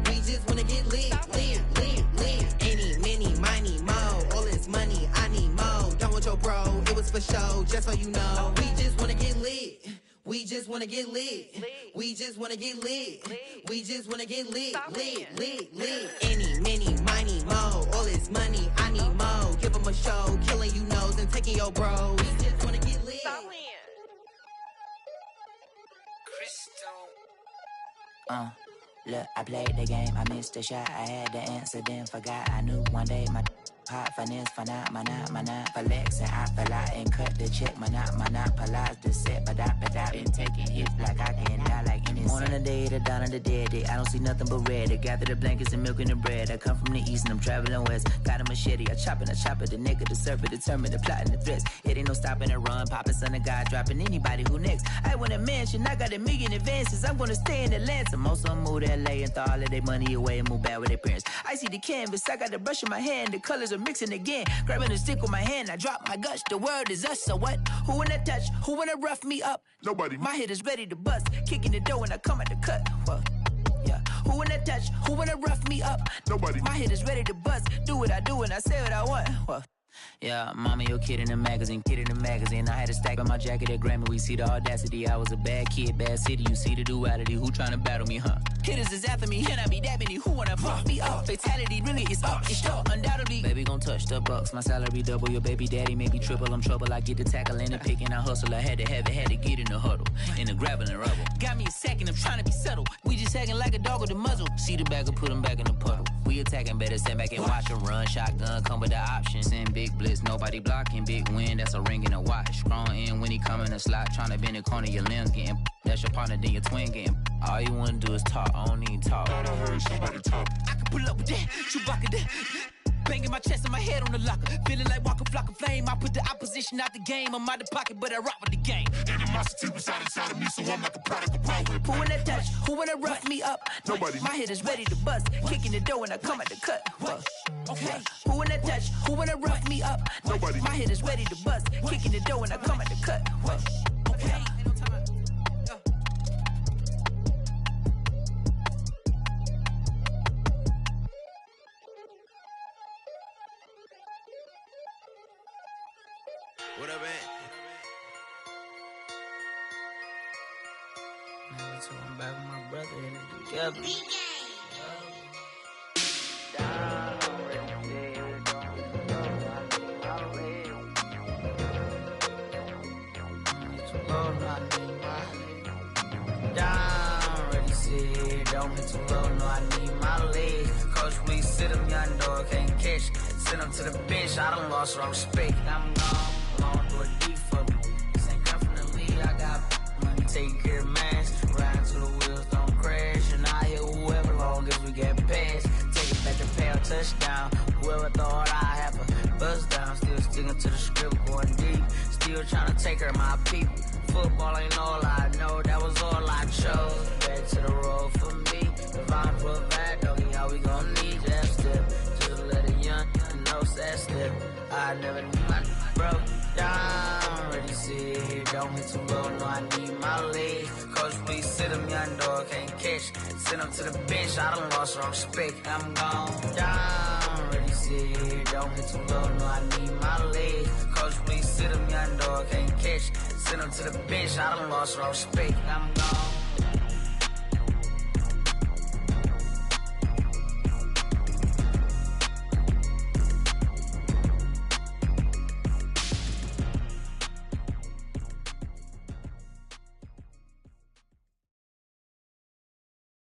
We just wanna get lit, lit, lit, lit. Any, many, miny, mo. All this money, I need mo. Don't want your bro, it was for show, just so you know. We just wanna get lit. We just wanna get lit. We just wanna get lit. We just wanna get lit, lit, lit, lit. Any, many, miny, mo. All this money, I need mo. Give him a show, killing you nose and taking your bros. We just wanna get lit. Look, I played the game, I missed the shot. I had the answer, then forgot. I knew one day my hot finesse, for not, flex, and I fell out and cut the check. Monopolize the set, but I been taking hits like I can die like any morning of the day, the dawn of the dead day. I don't see nothing but red. I gather the blankets and milk and the bread. I come from the east and I'm traveling west. Got a machete, I chop it, the neck of the serpent, determined the plot and the threats. It ain't no stopping and run, popping son of God, dropping anybody who next. I want a mansion, I got a million advances. I'm gonna stay in Atlanta. Most of them move to LA and throw all of their money away and move back with their parents. I see the canvas, I got the brush in my hand, the colors are mixing again. Grabbing a stick with my hand, I drop my guts. The world is us, so what? Who wanna touch? Who wanna rough me up? Nobody. My hit is ready to bust, kicking the door when I come at the cut. What? Yeah. Who wanna touch? Who wanna rough me up? Nobody. My hit is ready to bust. Do what I do and I say what I want. What? Yeah, mama, your kid in the magazine, I had a stack on my jacket at Grammy. We see the audacity. I was a bad kid, bad city. You see the duality. Who tryna battle me, huh? Hitters is after me, and I be that many. Who wanna fuck me up? Fatality really is up. It's sure, undoubtedly. Baby gon' touch the bucks. My salary double. Your baby daddy maybe triple. I'm trouble. I get the tackle and the pick and I hustle. I had to have it, had to get in the huddle. In the gravel and rubble. Got me a second, I'm trying to be subtle. We just hacking like a dog with a muzzle. See the bagger, put him back in the puddle. We attacking, better stand back and watch him run. Shotgun come with the option. Send big blitz, nobody blocking. Big win, that's a ring and a watch. Strong in when he come in a slot. Trying to bend the corner, your limbs getting. That's your partner, then your twin getting. All you wanna do is talk, I don't need talk. I heard somebody talk. I can pull up with that, Chewbacca that. Banging my chest and my head on the locker. Feeling like Walker Flock of Flame. I put the opposition out the game. I'm out the pocket, but I rock with the game. Animosity reside inside of me, so I'm like a product of power. Who wanna touch? Who wanna rough me up? Nobody. My hit is ready to bust. Kicking the door when I come at the cut. Okay. Who wanna touch? Who wanna rough me up? Nobody. My hit is ready to bust. Kicking the door when I come at the cut. Okay. What up, man? Now we're talking back with my brother and together. Don't be too low, no, I need my legs. Coach, please sit him, young dog, can't catch. Send him to the bench, I done lost all respect. I'm gone, long door deep for me. This ain't come from the league, I got money, take care of mine. Riding to the wheels, don't crash. And I hit whoever, long as we get past. Take it back to pay a touchdown. Whoever thought I have a buzz down. Still sticking to the script, going deep. Still trying to take care of my people. Football ain't all I know, that was all I chose. Back to the road for me. If I provide, doggy, how we gon' need that step? Just let a young know, say last step. I never knew I broke down. Ready, sit, don't be too low, no, I need my legs. Coach, please sit him, young dog, can't catch. Send him to the bench, I done lost her respect. I'm gone down. Ready, sit, don't be too low, no, I need my legs. Coach, please sit him, young dog, can't catch. Send him to the bench, I done lost her respect. I'm gone.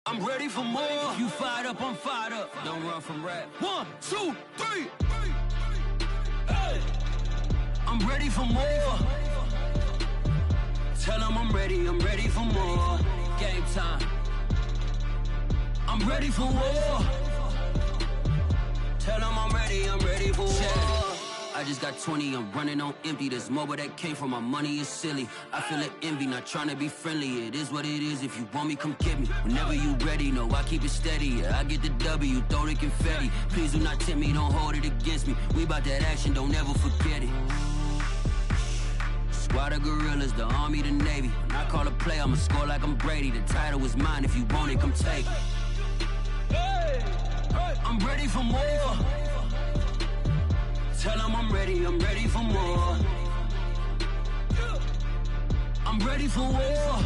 I'm ready for more. You fired up, I'm fired up. Don't run from rap. 1, 2, 3. Hey. I'm ready for more. Tell them I'm ready for more. Game time. I'm ready for war. Tell them I'm ready for war. I just got 20, I'm running on empty. This mobile that came from my money is silly. I feel it envy, not trying to be friendly. It is what it is, if you want me, come get me. Whenever you ready, no, I keep it steady. Yeah, I get the W, throw the confetti. Please do not tempt me, don't hold it against me. We bout that action, don't ever forget it. Squad of gorillas, the army, the navy. When I call a play, I'ma score like I'm Brady. The title is mine, if you want it, come take it. I'm ready for more. Tell them I'm ready for more. I'm ready for war.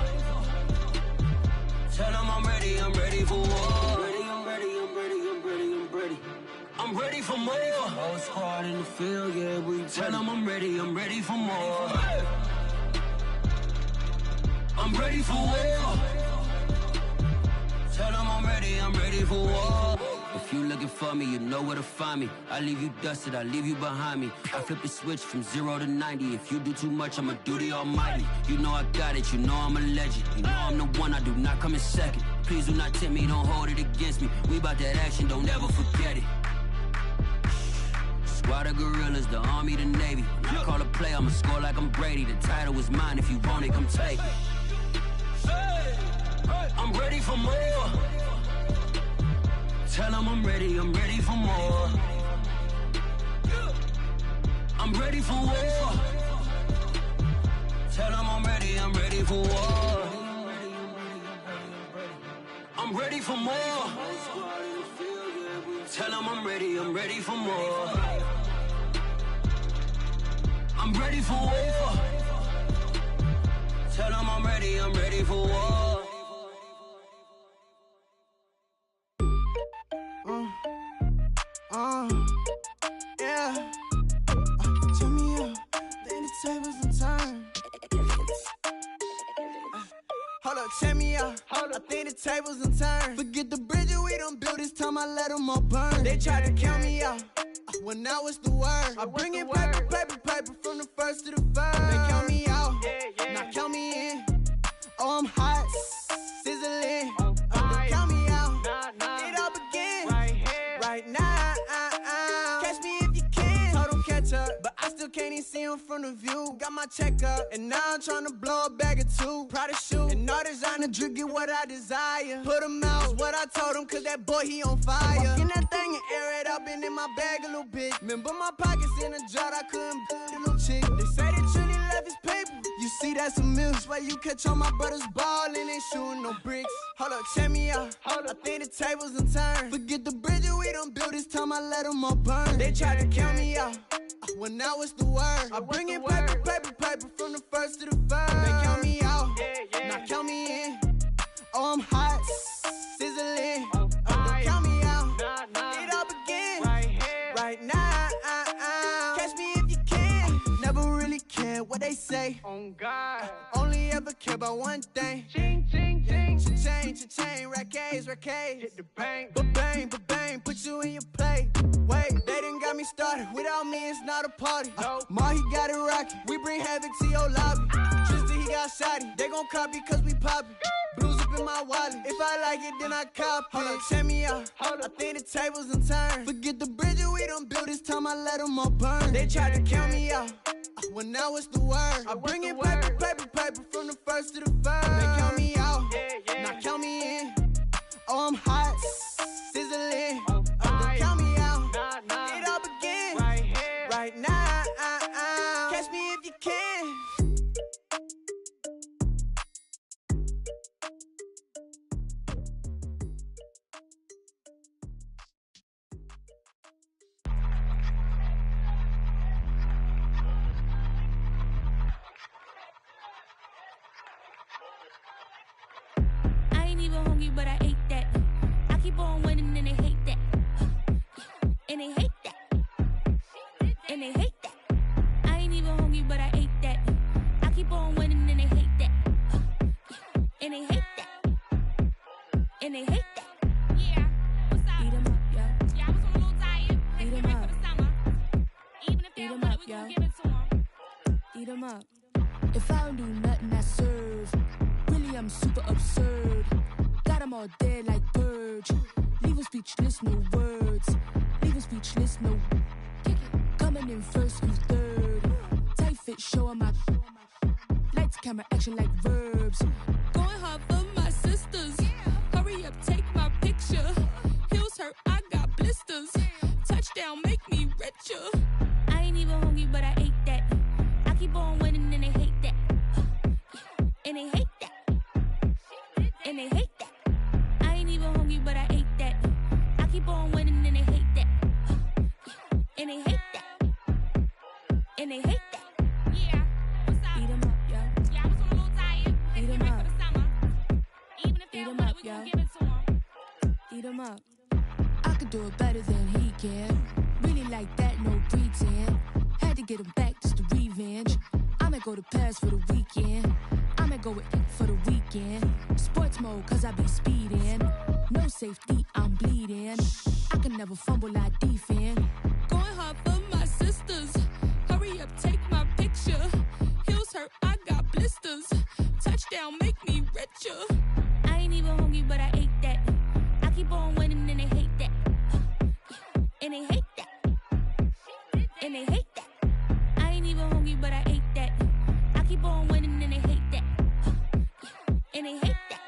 Tell them I'm ready for war. I'm ready for more. Whole squad in the field, yeah, we tell them I'm ready for more. I'm ready for war. Tell them I'm ready for war. If you looking for me, you know where to find me. I leave you dusted, I leave you behind me. I flip the switch from 0 to 90. If you do too much, I'ma do the almighty. You know I got it, you know I'm a legend. You know I'm the one, I do not come in second. Please do not tempt me, don't hold it against me. We bout that action, don't ever forget it. Squad of gorillas, the army, the navy. When I call a play, I'ma score like I'm Brady. The title is mine, if you want it, come take it. I'm ready for more. Tell them I'm ready for more. I'm ready for war. Tell them I'm ready for war. I'm ready for more. Tell them I'm ready for more. I'm ready for war. Tell them I'm ready for war. Yeah. Turn me up, then the tables and turn. Hold up, check me out. I think the tables and turn. Forget the bridges we done built, this time I let them all burn. They tried to count me out, when now it's the word. I bring in paper from the first to the third. They count me out, now count me in. Oh, I'm hot, sizzling. Don't count me out, it all begin right now. Catch me if you can. Told them catch up, but I still can't even see him from the view. Got my check up, and now I'm trying to blow a bag or two. Proud of shoe, and all designer drip, get what I desire. Put him out, is what I told him, cause that boy, he on fire. Walk in that thing and air it up, and in my bag a little bit. Remember my pockets in a jar, I couldn't a little chick. They say that Trinity left his paper. You see, that's a miss. Why you catch all my brothers ballin', ain't shooting no bricks. Hold up, check me out. I think the tables and turn. Forget the bridges we done built, this time I let them all burn. They tried to count me out, when now it's the word. I bring in paper from the first to the third. They count me out, now count me in. Oh, I'm hot, sizzling. Don't count me out, it all begin right now. Catch me if you can. Never really care what they say. On God, only ever care about one thing. Ching, ching, ching. Cha-ching, rack A's. Hit the bank, ba-bang, put you in your play. Wait, they done got me started. Without me, it's not a party. Ma, he got it rockin'. We bring havoc to your lobby. Tristan, he got shotty. They gon' copy cause we poppin'. Blues up in my wallet. If I like it, then I cop it. Hold up, check me out. I think the tables and turn. Forget the bridges we done built, this time I let them all burn. They tried to count me out, when now it's the word. I bring in paper from the first to the third. They count me out, now count me in. Oh, I'm hot, sizzling. Don't count me out, it all begin and they hate that. I ain't even hungry, but I ate that. I keep on winning and they hate that. And they hate that. And they hate that. Yeah, what's up? Eat 'em up, yo. Yeah, I was on a little diet. Had to get ready for the summer. Even if they don't want it, we gon' give it to them. Eat 'em up. If I don't do nothing, I serve. Really, I'm super absurd. Got 'em all dead like birds. Leave 'em speechless, no words. Leave 'em speechless, no. Coming in first, who's third? Tight fit, showing my. Lights, camera, action like verbs. Going hard for my sisters. Hurry up, take my picture. Heels hurt, I got blisters. Touchdown, make me richer. I ain't even hungry, but I ate that. I keep on winning and they hate that. And they hate that. And they hate that. I ain't even hungry, but I ate that. I keep on winning and they hate that. And they hate that. And they hate that. Yeah, what's up? Eat 'em up, yo. Yeah, I was on a little diet. Had to Eat 'em get ready up. for the summer. Even if they Eat don't 'em want up, it, we yo. gon' give it to them. Eat 'em up. I could do it better than he can. Really like that, no pretend. Had to get him back just to revenge. I'ma go to Paris for the weekend. I'ma go with for the weekend. Sports mode, cause I be speeding. No safety, I'm bleeding. I can never fumble, I defend. Going hard for my sisters. Hurry up, take my picture. Heels hurt, I got blisters. Touchdown, make me richer. I ain't even hungry, but I ate that. I keep on winning and they hate that. And they hate that. And they hate that. I ain't even hungry, but I ate that. I keep on winning and they hate that. And they hate that.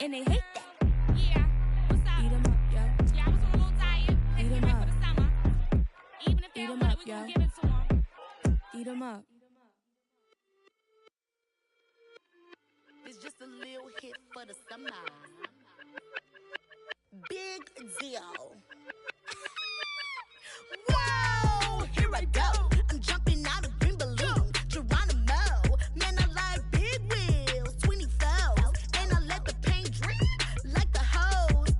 And they hate that. Yeah, what's up? Eat 'em up, yo. Yeah, I was on a little diet. Had to Eat 'em get ready up. for the summer. Even if they Eat don't 'em want up, it, we yo. gon' give it to them. Eat 'em up. It's just a little hit for the summer. Big deal. Whoa, here I go. I'm jumping out of green balloon. Geronimo, man, I like big wheels, 24s, and I let the paint drip like the hose.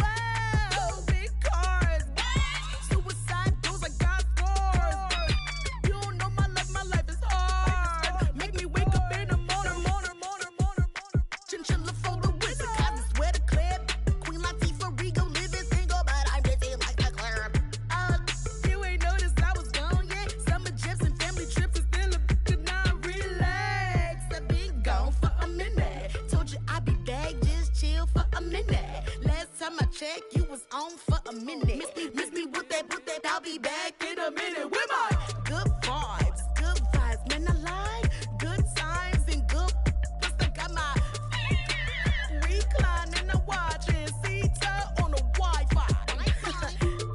Whoa, big cars, suicide doors, I got scores. You don't know my life is hard. Make me wake up in the morning. Chinchilla for the wizard, cause I swear to clip. Queen Latifah, Rigo, living single, but I'm busy like a club. You ain't noticed I was gone yet. Summer jets and family trips is still a could not relax. I've been gone for a minute. Told you I'd be back, just chill for a minute. Last time I checked, you was on for a minute. Miss me with that, I'll be back in a minute. With my good vibes, man, I like good times and good. Plus I got my recline and I'm watching Sita on the Wi-Fi.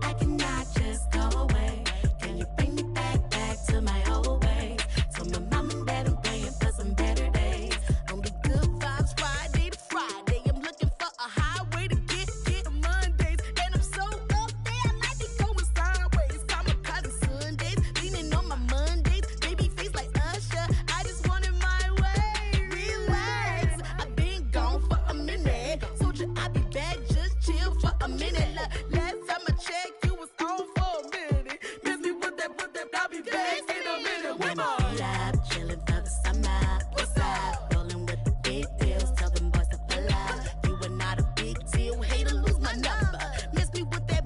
I cannot just go away. Can you bring me back to my old ways? Tell my mom and dad I'm praying for some better days. Only good vibes Friday to Friday. I'm looking for a highway to get Mondays. And I'm so up there, I might be going sideways. Kamikaze Sundays, leaning on my Mondays. Baby face like Usher, I just want it my way. Relax, I've been gone for a minute. Told you I'd be back, just chill for a minute. Last time I checked, you was on for a minute. Miss me with that, I'll be back in a minute. With my love, chilling for the summer. What's up? Rolling with the big deals, tell them boys to pull up. You are not a big deal, hate to lose my number. Miss me with that,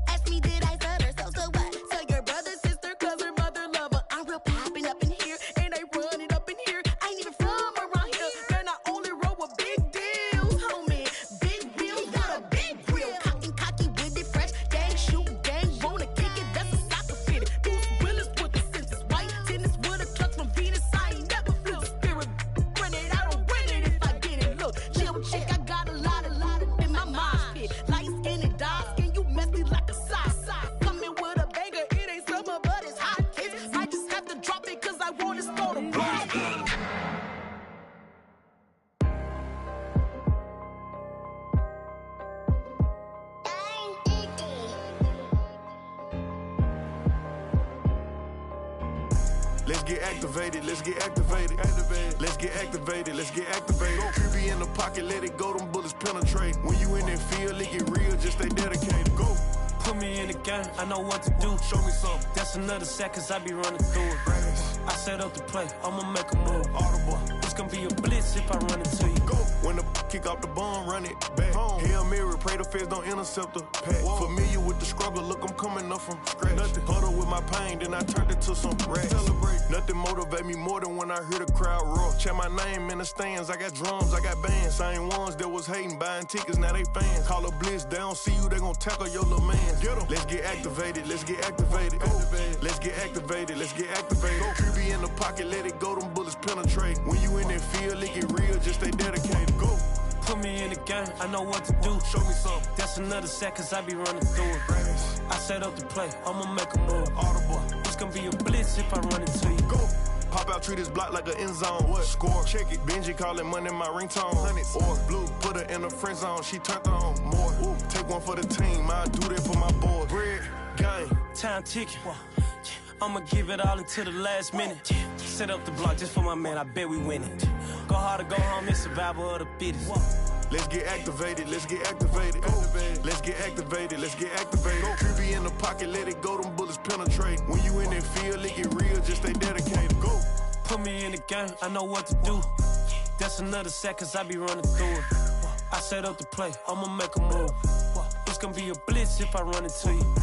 ask me did I stutter, so what? Tell your brother, sister, cousin, mother, lover. I'm real popping up in here, and I run it up in here. I ain't even from around here, man, I only roll with big deals, homie. Big wheels, got a big grill. Cocky with it, fresh, gang, shoot, gang, wanna kick it, that's a soccer fitted. Bruce Willis with the senses, white tennis with a clutch from Venus. I ain't never feel the spirit. Run it, I don't win it if I get it. Look, chill chick, I got a lot in my mind pit. Light skin and dark skin, you messy like a sock. Coming with a banger, it ain't summer, but it's hot. Kids, I just have to drop it cause I want to start a rock. Let's get activated, let's get activated. Let's get activated, let's get activated. Creepy in the pocket, let it go, them bullets penetrate. When you in that field, it get real, just stay dedicated. Go. Put me in the game, I know what to do. Show me something. That's another sack, cause I be running through it. I set up the play, I'ma make a move. Audible. It's gonna be a blitz if I run into you. Go. When the kick off the bomb, run it back. Home. Hail Mary, pray the feds don't intercept the pass. Familiar with the struggle, look, I'm coming up from scratch. Nothing. Huddle with my pain, then I turned it to some rats. Celebrate. Nothing motivate me more than when I hear the crowd roar. Check my name in the stands, I got drums, I got bands. Same ones that was hating, buying tickets, now they fans. Call a blitz, they don't see you, they gon' tackle your little man. Get em. Let's get activated, let's get activated. Go. Let's get activated, let's get activated. QB in the pocket, let it go, them bullets penetrate. When you in that field, it get real, just stay dedicated. Go. Put me in the game, I know what to do. Show me something. That's another sack, cause I be running through it. I set up the play, I'ma make a move. Audible. It's gonna be a blitz if I run into you. Go. Pop out, treat this block like an end zone. What? Score, check it. Benji callin' money my ringtone. Hundreds or blue, put her in the friend zone. She turned on more. Ooh. Take one for the team, I do that for my boys. Bread, game, time ticking. I'ma give it all until the last minute. Set up the block just for my man, I bet we win it. Go hard or go home, it's survival of the fittest. Let's get activated, let's get activated. Go. Let's get activated, let's get activated. Go. QB in the pocket, let it go, them bullets penetrate. When you in that field, it get real, just stay dedicated. Go. Put me in the game, I know what to do. That's another sack, cause I be running through it. I set up the play, I'ma make a move. It's gonna be a blitz if I run into you.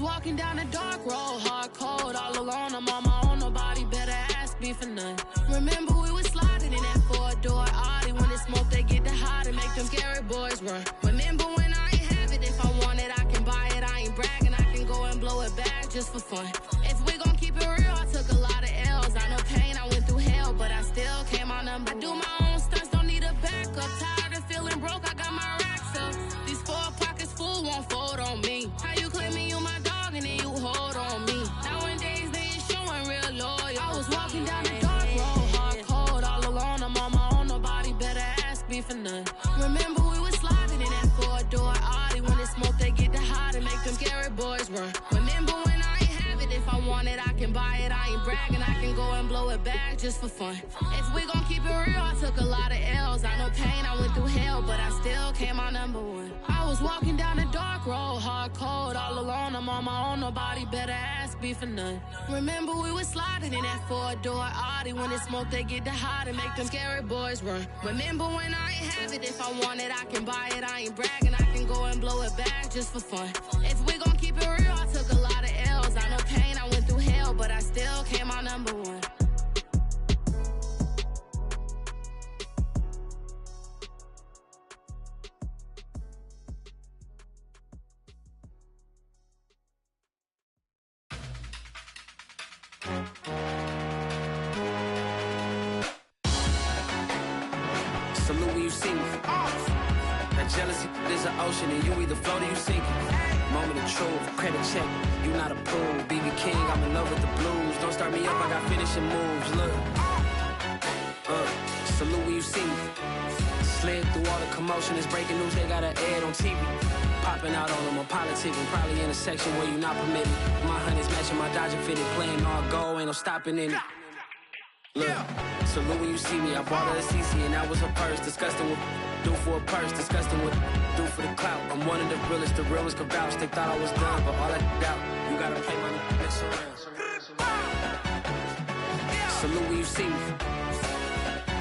Walking down a dark road, hard cold, all alone. I'm on my own, nobody better ask me for none. Remember we was sliding in that four-door Audi. When it's smoke, they get the hot and make them scary boys run. Remember when I ain't have it, if I want it, I can buy it. I ain't bragging, I can go and blow it back just for fun. If we gon' keep it real, I took a lot of L's. I know pain, I went through hell, but I still came out number. I do my own stunts, don't need a backup. Tired of feeling broke, I got my racks up. These 4 pockets full won't fold on me. How you claiming you my dog and then you hold on me? Nowadays they ain't showing real loyal. I was walking down the dark road, hard cold, all alone. I'm on my own, nobody better ask me for none. Remember we was sliding in that four-door Audi. When it's smoke, they get the hot and make them scary boys run. Remember when I ain't have it, if I want it, I can buy it. I ain't bragging, I can go and blow it back just for fun. If we gon' keep it real, I took a lot of L's. I know pain, I went through hell, but I still came out number 1. I was walking down a dark road, hard cold, all alone. I'm on my own, nobody better ask me for none. Remember we was sliding in that four-door Audi. When it's smoke, they get the hot and make them scary boys run. Remember when I ain't have it, if I want it, I can buy it. I ain't bragging, I can go and blow it back just for fun. If we gon' keep it real, I took a lot of L's. I know pain, I went through hell, but I still came out number 1. Salute when you see me. That jealousy is an ocean and you either float or you sink it. Moment of truth, credit check, you not approved. BB King, I'm in love with the blues. Don't start me up, I got finishing moves, look. Salute when you see me. Slid through all the commotion, it's breaking news, they got an ad on TV. Popping out on them, I'm politicking, probably in a section where you not permitted. My honey's matching my Dodger fitted, playing all go, ain't no stopping in it. Look, salute when you see me, I bought her a CC and that was her purse. Disgusting with do for a purse, disgusting with do for the clout. I'm one of the realest, the realest can vouch. They thought I was done, but all I doubt, you gotta play my next around. Salute when you see me.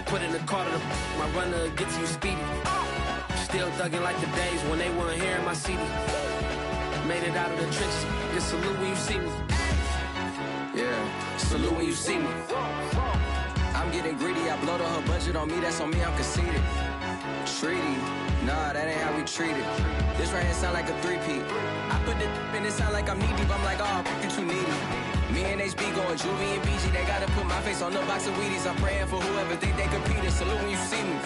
Put in the car to my runner gets you speedy. Still thugging like the days when they weren't here in my CD. Made it out of the trenches, just salute when you see me. Yeah, salute when you see me. I'm getting greedy, I blowed her budget on me, that's on me, I'm conceited. Treaty, nah, that ain't how we treat it. This right here sound like a three-peat. I put the in it sound like I'm knee-deep, I'm like, oh, you too needy. Me and HB going Juvie and BG, they gotta put my face on the box of Wheaties. I'm praying for whoever think they competing, salute when you see me.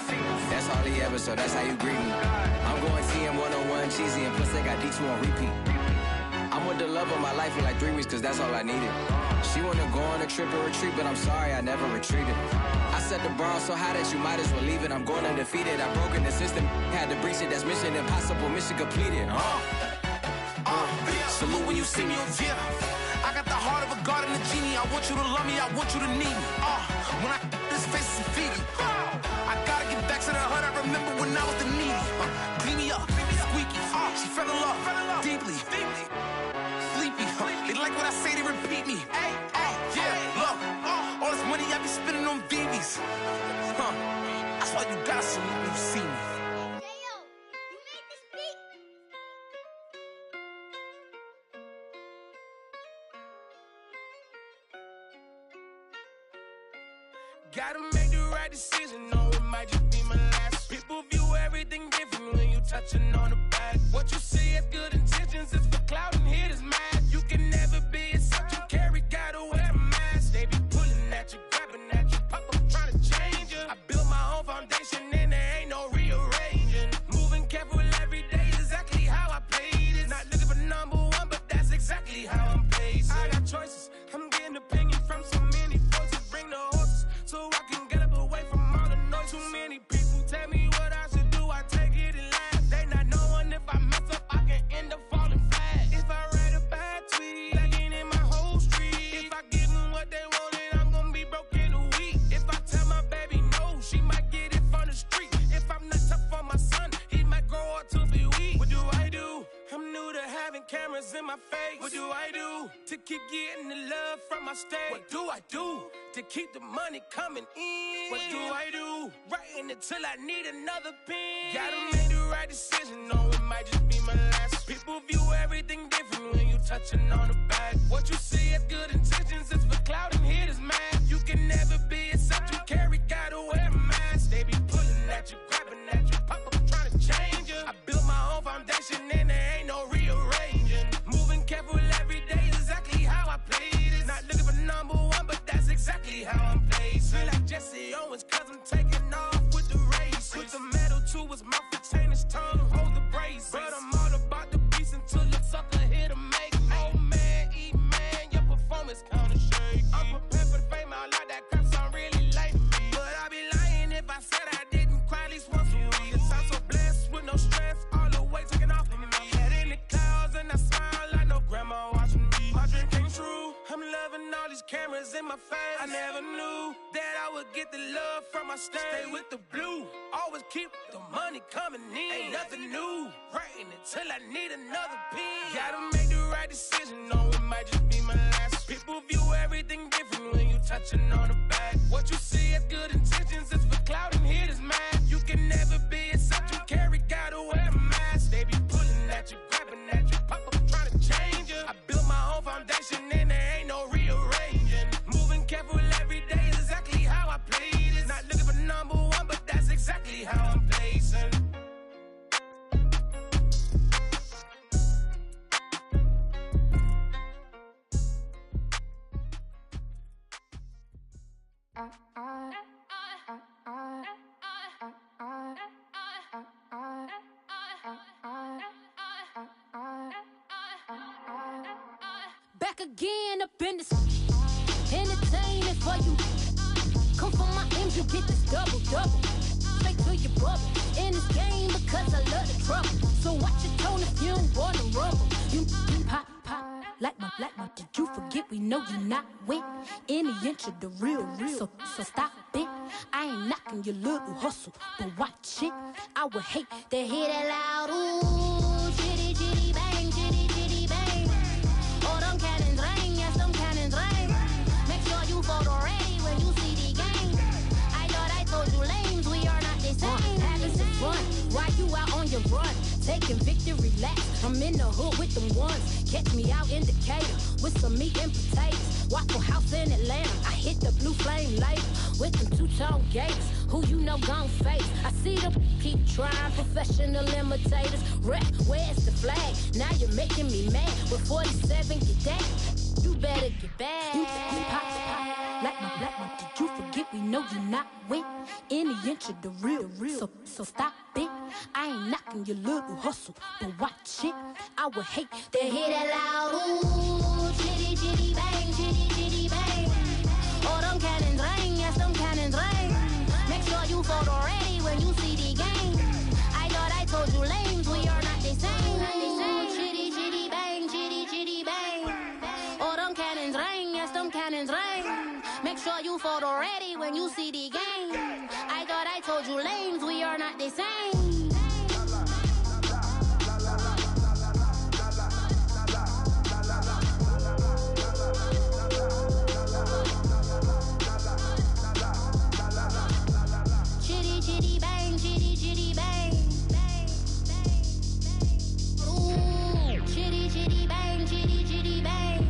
That's hardly ever, so that's how you greet me. I'm going TM 101 cheesy, and plus they got D2 on repeat. Loved the love of my life in like 3 weeks, cause that's all I needed. She wanna go on a trip or retreat, but I'm sorry, I never retreated. I set the bar so high that you might as well leave it. I'm going undefeated, I broke in the system. Had to breach it, that's mission impossible, mission completed. Salute when you see me, yeah. I got the heart of a god and a genie. I want you to love me, I want you to need me. When I this face is Fiji. I gotta get back to the hood. I remember when I was the needy. Clean me up, squeaky. She fell in love, deeply. Sleepy. They like what I say, they repeat me. Yeah, look, all this money I be spending on BBs. That's why you gotta salute when you see me. Gotta make the right decision, no, it might just be my last. People view everything different when you touching on the back. What you see is good intentions, it's for clout and haters mad. You can never be yourself, you carry, gotta wear a mask. They be pulling at you, grabbing at you, pop up trying to change you. I built my own foundation and there ain't no rearranging. Moving careful every day, exactly how I played it. Not looking for number one, but that's exactly how I'm paced. I got choices, I'm getting opinion from so many voices. Bring the horses so I can get up away from all the noise. Too many people tell me what I should do, I take it and laugh. They not knowing if I mess up, I can end up falling flat. If I write a bad tweet, lagging in my whole street. If I give them what they wanted, I'm gonna be broke in a week. If I tell my baby no, she might get it from the street. If I'm not tough for my son, he might grow up to be weak. What do I do? I'm new to having cameras in my face. What do I do to keep getting the love from my state? What do I do to keep the money coming in? What do I do? Writing until I need another pen. Gotta make the right decision, no, it might just be my last. People view everything different when you touching on the back. What you see is good intentions, it's for clout and haters mad. You can never be yourself, you carry, gotta wear a mask. They be pulling at you, grabbing at you, pop up trying to change you. I built my own foundation and there ain't no rearranging. Moving careful every day, exactly how I played it. Not looking for number one, but that's exactly how I'm placed. Feel like Jesse Owens, cause I'm taking off with the race. Put the metal to his mouth, retain his tongue, hold the brace. But I'm all about the beast until the sucker hit a make. Oh man, eat man, your performance kinda shaky. I'm prepared for the fame, I like that crap sound really like me. But I'd be lying if I said I didn't cry at least once a week. Cause I'm so blessed with no stress, all the weight taken off of me. Head in the clouds and I smile like no grandma watching me. My dream came true, I'm loving all these cameras in my face. I never knew that I would get the love from my state. Stay with the blue, always keep the money coming in. Ain't nothing new, writing until I need another pen. Gotta make the right decision, no, it might just be my last. People view everything different when you touching on the back. What you see is good intentions, it's for clout and haters mad. You can never be yourself, you carry, gotta wear a mask. They be pulling at you, grabbing at you, pop up trying to change you. I built my own foundation and there ain't no rearranging. Moving careful every day, exactly how I played it. Not looking for number one, but that's exactly how I'm placing. Back again up in this entertaining for you. Come from my M's, you get this double. Straight to your bubble. In this game because I love the trouble. So watch your tone if you don't wanna rumble. You pop like my. Did you forget we know you not with any inch of the real. So stop it. I ain't knocking your little hustle, but watch it. I would hate to hear that loud ooh, chitty chitty bang, chitty chitty bang. Oh, them cannons ring, yes, them cannons ring. Make sure you photo ready when you see the game. I thought I told you lames, we are not the same. Having some fun, while you out on your run. Taking victory laps, I'm in the hood with them ones. Catch me out in Decatur with some meat and potatoes. Waffle House in Atlanta, I hit the blue flame later with them two-tone gators. Who you know gon' face? I see them keep trying, professional imitators. Rap, where's the flag? Now you're making me mad. With 47, get that. You better get back. You pop like my. Did you forget we know you're not with any inch of the real. So stop it. I ain't knocking your little hustle, but watch it. I would hate to hear that loud ooh, chitty chitty bang, chitty chitty bang. Oh, them cannons ring, yes, them cannons ring. Make sure you photo ready when you see the game. I thought I told you lames, we are not the same. Chitty chitty bang, chitty chitty bang. Oh, them cannons ring, yes, them cannons ring. Make sure you photo ready when you see the game. I thought I told you lames, we are not the same. Chitty chitty bang, chitty chitty bang. Ooh, chitty chitty bang, chitty chitty bang.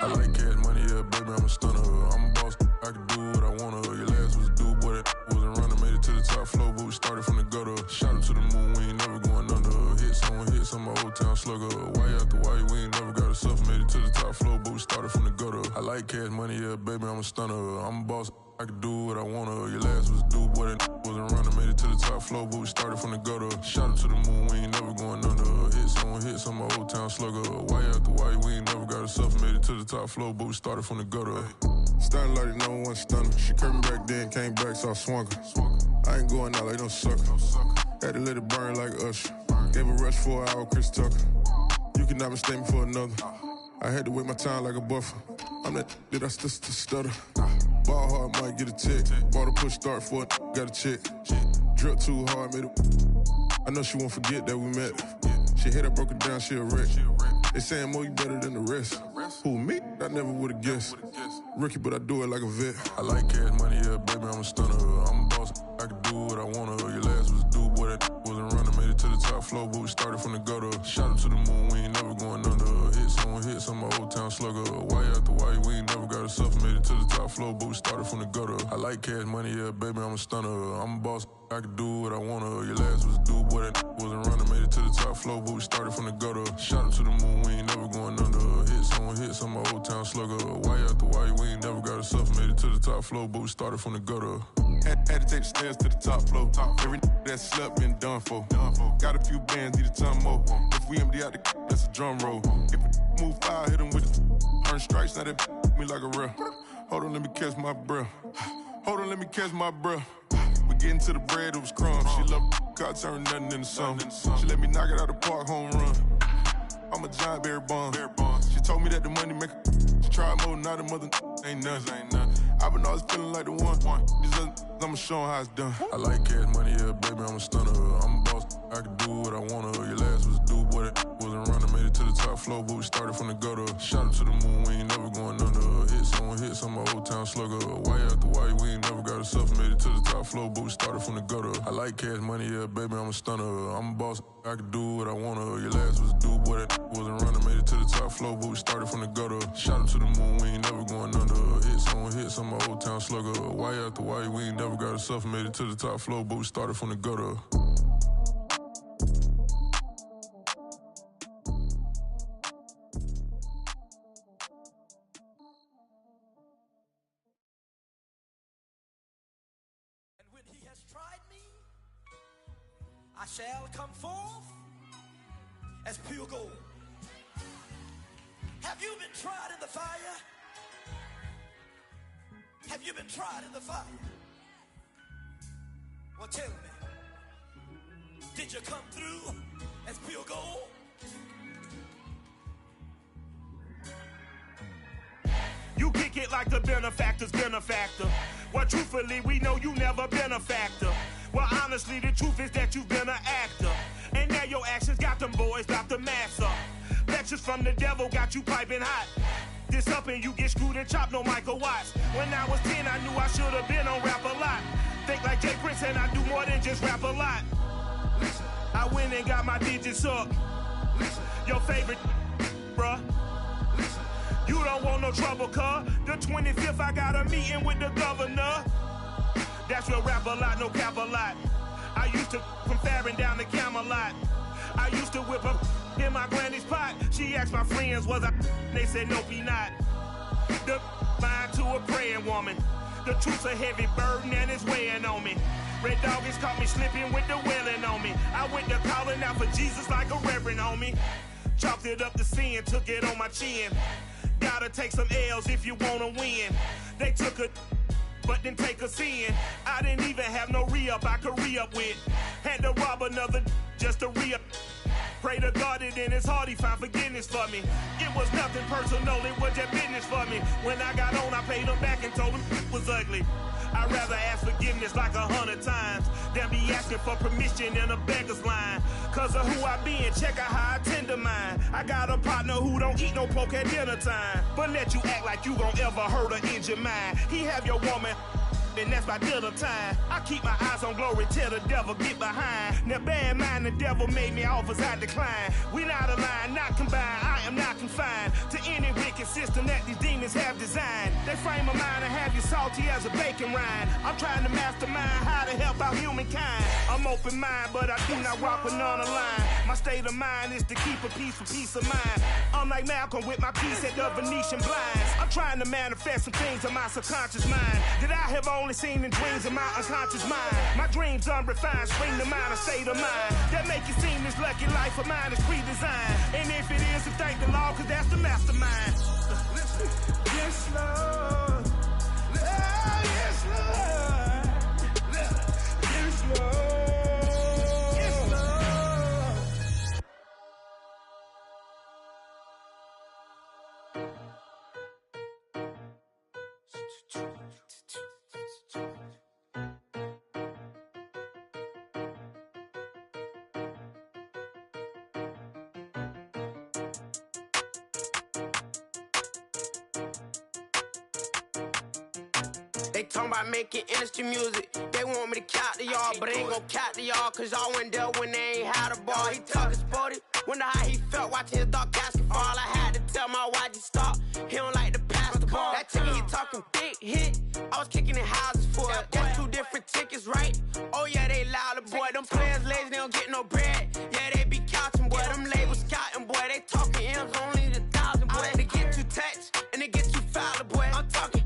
I like cash money, yeah, baby, I'm a stunner. I'm a boss, I can do what I wanna. Your last was a dude, boy, that wasn't running. Made it to the top floor, but we started from the gutter. Shot up to the moon, we ain't never going under. Hit some old town slugger. Why after why, we ain't never got a suffer. Made it to the top floor, but we started from the gutter. I like cash money, yeah, baby, I'm a stunner. I'm a boss, I can do what I wanna. Your last was a dude, boy, that wasn't running. Made it to the top floor, but we started from the gutter. Shot up to the moon, we ain't never going under. Hit some old town slugger. Why after why, we ain't never got a suffer. Made it to the top floor, but we started from the gutter. Starting like no one stunner. She curved me back then, came back, so I swung her. I ain't going out like no sucker. Had to let it burn like Usher. Gave a rush for an hour, Chris Tucker. You cannot mistake me for another. I had to wait my time like a buffer. I'm that I still stutter. Ball hard, might get a tick. Bought a push start for it, got a chick. Drip too hard, made it. I know she won't forget that we met. She hit, I broke it down, she a wreck. They saying, Mo, you better than the rest. Who, me? I never would've guessed. Rookie, but I do it like a vet. I like cash money, yeah, baby, I'm a stunner. I'm a boss, I can do what I wanna. Your last was a dude, boy, that wasn't running. Made it to the top floor, but we started from the gutter. Shot up to the moon, we ain't never going under. Hit some old town slugger. Why after why, we ain't never got a suffer. Made it to the top floor, but we started from the gutter. I like cash money, yeah, baby, I'm a stunner. I'm a boss, I can do what I wanna. Your last was a dude, boy, that wasn't running. Made it to the top floor, but we started from the gutter. Shot up to the moon, we ain't never going under. Hit some old town slugger. Why after why, we ain't never got a suffer. Made it to the top floor, but we started from the gutter. Had to take the stairs to the top floor. Every that slept been done for. Got a few bands, need a ton more. If we empty out the that's a drum roll. If it move fire, hit him with it. Earn stripes, now that me like a real. Hold on, let me catch my breath. Hold on, let me catch my breath. We getting to the bread, it was crumbs. She loved car, turned nothing into something. She let me knock it out the park, home run. I'm a giant Barry Bonds. She told me that the money make her. She tried more, not a mother ain't nothing. I've been always feeling like the one. These other I'ma show 'em how it's done. I like cash money, yeah, baby, I'm a stunner. I'm a boss, I can do what I wanna. Your last was a dude, boy, that wasn't running. Made it to the top floor, but we started from the gutter. Shot up to the moon, we ain't never going under. Hit some old town slugger. Why after why, we ain't never got a suffer. Made it to the top floor, but we started from the gutter. I like cash money, yeah, baby, I'm a stunner. I'm a boss, I can do what I wanna. Your last was a dude, boy, that wasn't running. Made it to the top floor, but we started from the gutter. Shot up to the moon, we ain't never going under. Hit some old town slugger. Why after why, we ain't never got a suffer. Made it to the top floor, but we started from the gutter. I shall come forth as pure gold. Have you been tried in the fire? Have you been tried in the fire? Well, tell me, did you come through as pure gold? You kick it like the benefactor's benefactor. Well, truthfully, we know you never been a factor. Well, honestly, the truth is that you've been an actor. And now your actions got them boys about to mass up. Lectures from the devil got you piping hot. This up and you get screwed and chopped, no Michael Watts. When I was 10, I knew I should have been on Rap a Lot. Think like Jay Prince and I do more than just rap a lot. I went and got my digits up. Your favorite, bruh. You don't want no trouble, cuz. The 25th, I got a meeting with the governor. That's real Rap a Lot, no cap a lot. I used to from Farron down to Camelot. I used to whip up in my granny's pot. She asked my friends, was I? They said, nope, he not. The mind to a praying woman. The truth's a heavy burden and it's weighing on me. Red Doggies caught me slipping with the wailing on me. I went to calling out for Jesus like a reverend on me. Chalked it up to sin, took it on my chin. Gotta take some L's if you wanna win. They took a but didn't take us in. I didn't even have no re-up I could re-up with. Had to rob another just to re-up. Pray to God that in his heart he found forgiveness for me. It was nothing personal, it was just business for me. When I got on, I paid him back and told him it was ugly. I'd rather ask forgiveness like 100 times than be asking for permission in a beggar's line. Cause of who I be and check out how I tend to mine. I got a partner who don't eat no pork at dinner time, but let you act like you gon' ever hurt or injure mine. He have your woman, and that's by dinner time. I keep my eyes on glory till the devil get behind. Now bad mind, the devil made me offers I decline. We not aligned, not combined, I am not confined to any wicked system that these demons have designed. They frame a mind and have you salty as a bacon rind. I'm trying to mastermind how to help out humankind. I'm open mind, but I do not walk with none line. My state of mind is to keep a peaceful peace of mind. I'm like Malcolm with my piece at the Venetian blinds. I'm trying to manifest some things in my subconscious mind that I have only seen in dreams in my unconscious mind. My dreams unrefined, spring to mind, a state of mind that make it seem this lucky life of mine is pre-designed. And if it is, then thank the Lord, cause that's the mastermind. Yes, Lord. Oh, yes, Lord. Yes, Lord. They talking about making industry music. They want me to count to y'all, but ain't gon' count to y'all, cause y'all went there when they ain't had a ball. He talking sporty, wonder how he felt watching his dog casket fall. I had to tell my YG stop, he don't like to pass the ball. That chicken, he talking big hit, I was kicking in houses for it. That's two different tickets, right? Oh yeah, they louder, boy. Them players lazy, they don't get no bread. Yeah, they be couching, boy. Them labels scouting, boy. They talking M's, only the 1,000, boy. They get you touched, and they get you fouled, boy. I'm talking,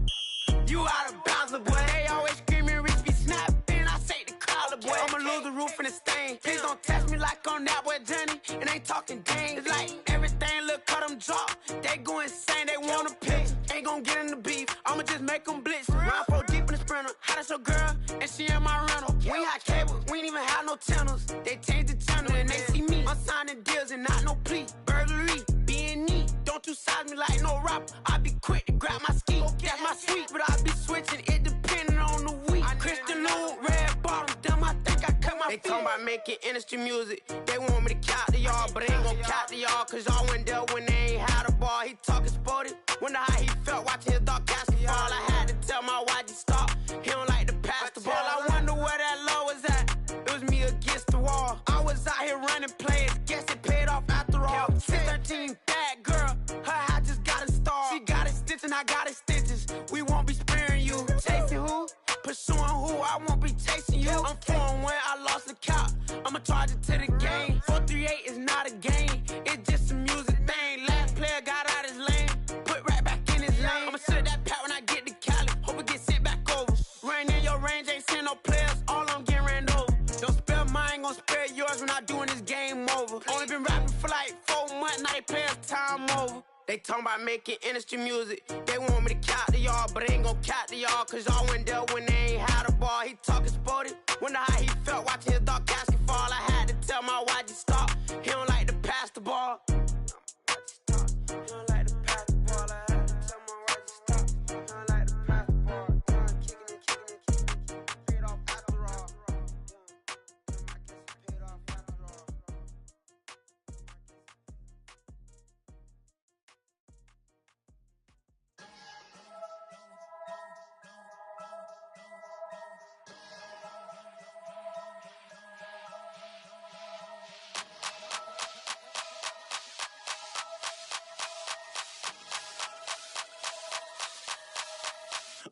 you out of bounds, boy. They always screaming, Rich be snapping. I say the collar, boy. I'ma lose the roof and the stain. Please don't test me like on that boy Johnny. And ain't talking dang. It's like everything look cut them drop. They go insane, they wanna pitch. Ain't gon' get in the beef. I'ma just make them blitz. Round 4 deep in the sprinter. How that's your girl? And she in my rental. We ain't had cables, we ain't even have no channels. They changed the channel and they see me. I'm signing deals and not no plea. Burglary, being neat. Don't you size me like no rapper. I be quick to grab my ski. That's my sweet, but I be switching. It depending on the week. Christian Lou, red bottom, damn, I think I cut my feet. They talking about making industry music. They want me to count to y'all, but ain't gon' count to y'all, cause y'all went there when they ain't had a ball. He talking sporty, wonder how he felt watching his dog casket fall. I had to tell my YG stop, he don't like to pass the ball. I wonder where that low was at. It was me against the wall. I was out here running plays, guess it paid off after all. 613, bad girl, her hat just got installed. She got it stitched and I got it stitches. We won't be sparing you. Chasing who? Pursuing who? I won't be chasing you. I'm 4-1, I lost the count. I'ma charge it to the game. 438 is not a game, it's just a music thing. Last player got out his lane, put right back in his lane. I'ma sit that pat when I get to Cali, hope it get sent back over. Rain in your range, ain't send no players, all I'm getting ran over. Don't spare mine, gon' spare yours when I doing this game over. Only been rapping for like 4 months, now they players time over. They talking about making industry music. They want me to count to y'all, but ain't gon' count to y'all, cause y'all went there when they ain't had a ball. He talking sporty, wonder how he felt watching his dog casket fall. I had to tell my YG stop, he don't like to pass the ball.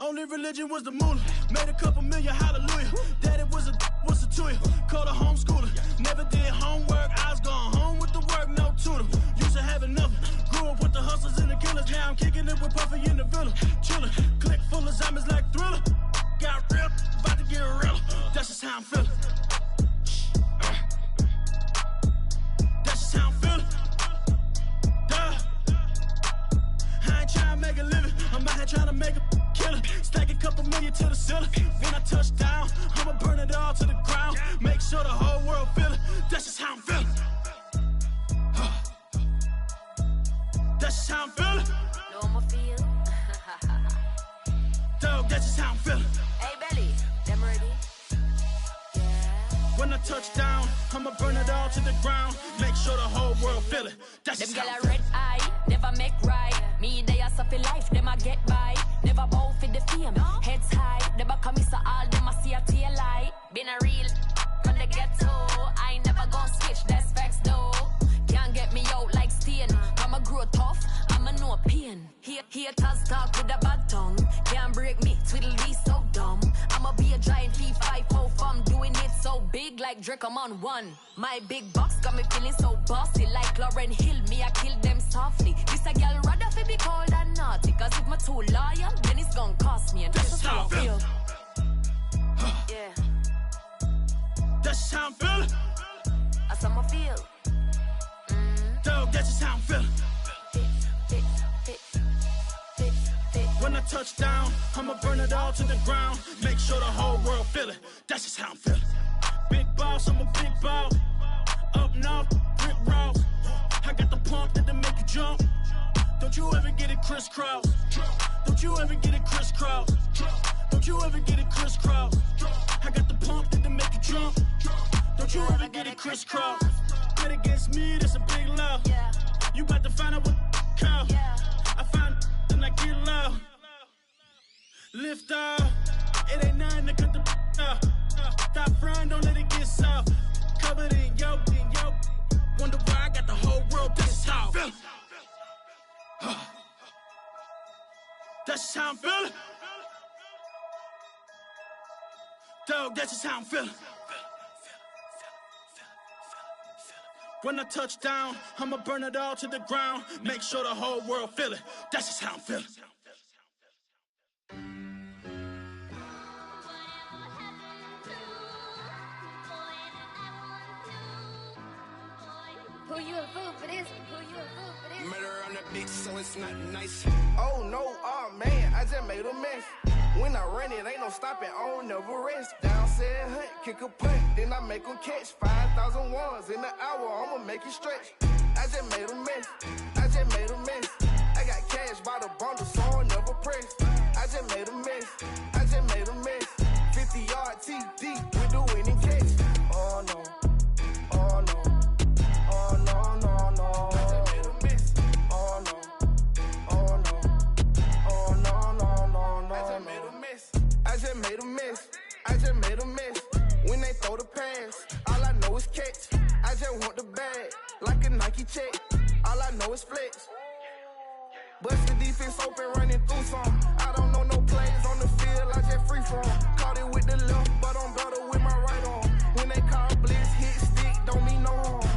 Only religion was the moolah. Made a couple million, hallelujah. Daddy was a to you. Called a homeschooler. Never did homework. I was going home with the work, no tutor. Used to have enough. Grew up with the hustlers and the killers. Now I'm kicking it with Puffy in the villa. Chillin'. Click full of zombies like Thriller. Got real. About to get real. That's just how I'm feeling. That's just how I'm feeling. Duh. I ain't trying to make a living. I'm out here trying to make a killer. Stack a couple million to the ceiling. When I touch down, I'ma burn it all to the ground. Make sure the whole world feel it. That's just how I'm feeling. That's just how I'm feeling. No, I'ma feel. Dog, that's just how I'm feeling. Hey, Belly, them ready? When I touch down, I'ma burn it all to the ground. Make sure the whole world feel it. That's them just girl how a I'm red feeling. eye, never make right. Me, they are suffer life, them a get by. Never bow for the fame, heads high. Never come so all them a see a tail light. Been a real from the ghetto. I ain't never gon' switch, that's facts though. Can't get me out like stain. I'ma grow tough, I'ma know pain. Haters talk with a bad tongue. Can't break me, Tweedledee so dumb. I'ma be a giant P5 from doing it so big like Drake, I'm on one. My big box got me feeling so bossy like Lauren Hill. Me, I kill them softly. This a girl rather fi be cold than naughty. Cause if my too loyal, then it's gon' cost me. And that's just how I feel. Yeah. That's just how I'm feeling. That's how I feel. Dog, that's just how I'm feeling. When I touch down, I'ma burn it all to the ground. Make sure the whole world feel it. That's just how I'm feeling. Big boss, I'm a big boss. Up north, brick rock. I got the pump that'll make you jump. Don't you ever get it crisscross. Don't you ever get it crisscross. Don't you ever get it crisscross. I got the pump that'll make you jump. Don't you ever get it crisscross. Bet against me, that's a big love. You about to find out what call. I find then I get low. Lift off, it ain't nothing to cut the off. Stop frying, don't let it get soft. Covered in yolk. Wonder why I got the whole world, that's how I'm feeling. That's just how I'm feeling. Dog, that's just how I'm feeling. When I touch down, I'ma burn it all to the ground. Make sure the whole world feel it. That's just how I'm feeling. Who you a fool for this? Who you a fool for this? Murder on the beat, so it's not nice. Oh no, oh man, I just made a mess. When I run it, ain't no stopping, I don't never rest. Down said hunt, kick a punt, then I make them catch 5,000 ones in the hour, I'ma make it stretch. I just made a mess, I just made a mess. I got cash by the bundle, so I never press. I just made a mess, I just made a mess. 50-yard TD with the winning catch. Oh no, oh no, oh no, no, no. I just made a mess, oh no, oh no, oh no, no, no, no. I just made a mess, I just made a mess, I just made a mess. When they throw the pass, all I know is catch. I just want the bag, like a Nike check. All I know is flex. Bust the defense open, running through some. I don't know no plays on the field, I just free form. Caught it with the left, but I'm better with my right arm. When they call blitz, hit stick, don't mean no harm.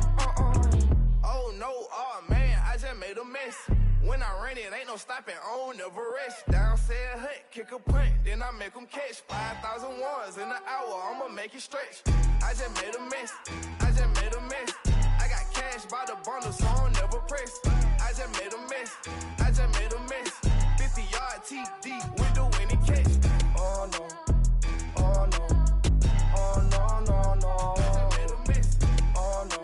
Oh no, oh man, I just made a mess. When I run it, ain't no stopping, I don't never rest. Down said hunt, kick a punt, then I make them catch 5,000 ones in the hour, I'ma make it stretch. I just made a mess, I just made a mess. I got cash by the bundle, so I don't never press. I just made a mess, I just made a mess. 50-yard TD with the winning catch. Oh no, oh no, oh no, no, no. I just made a mess. Oh no,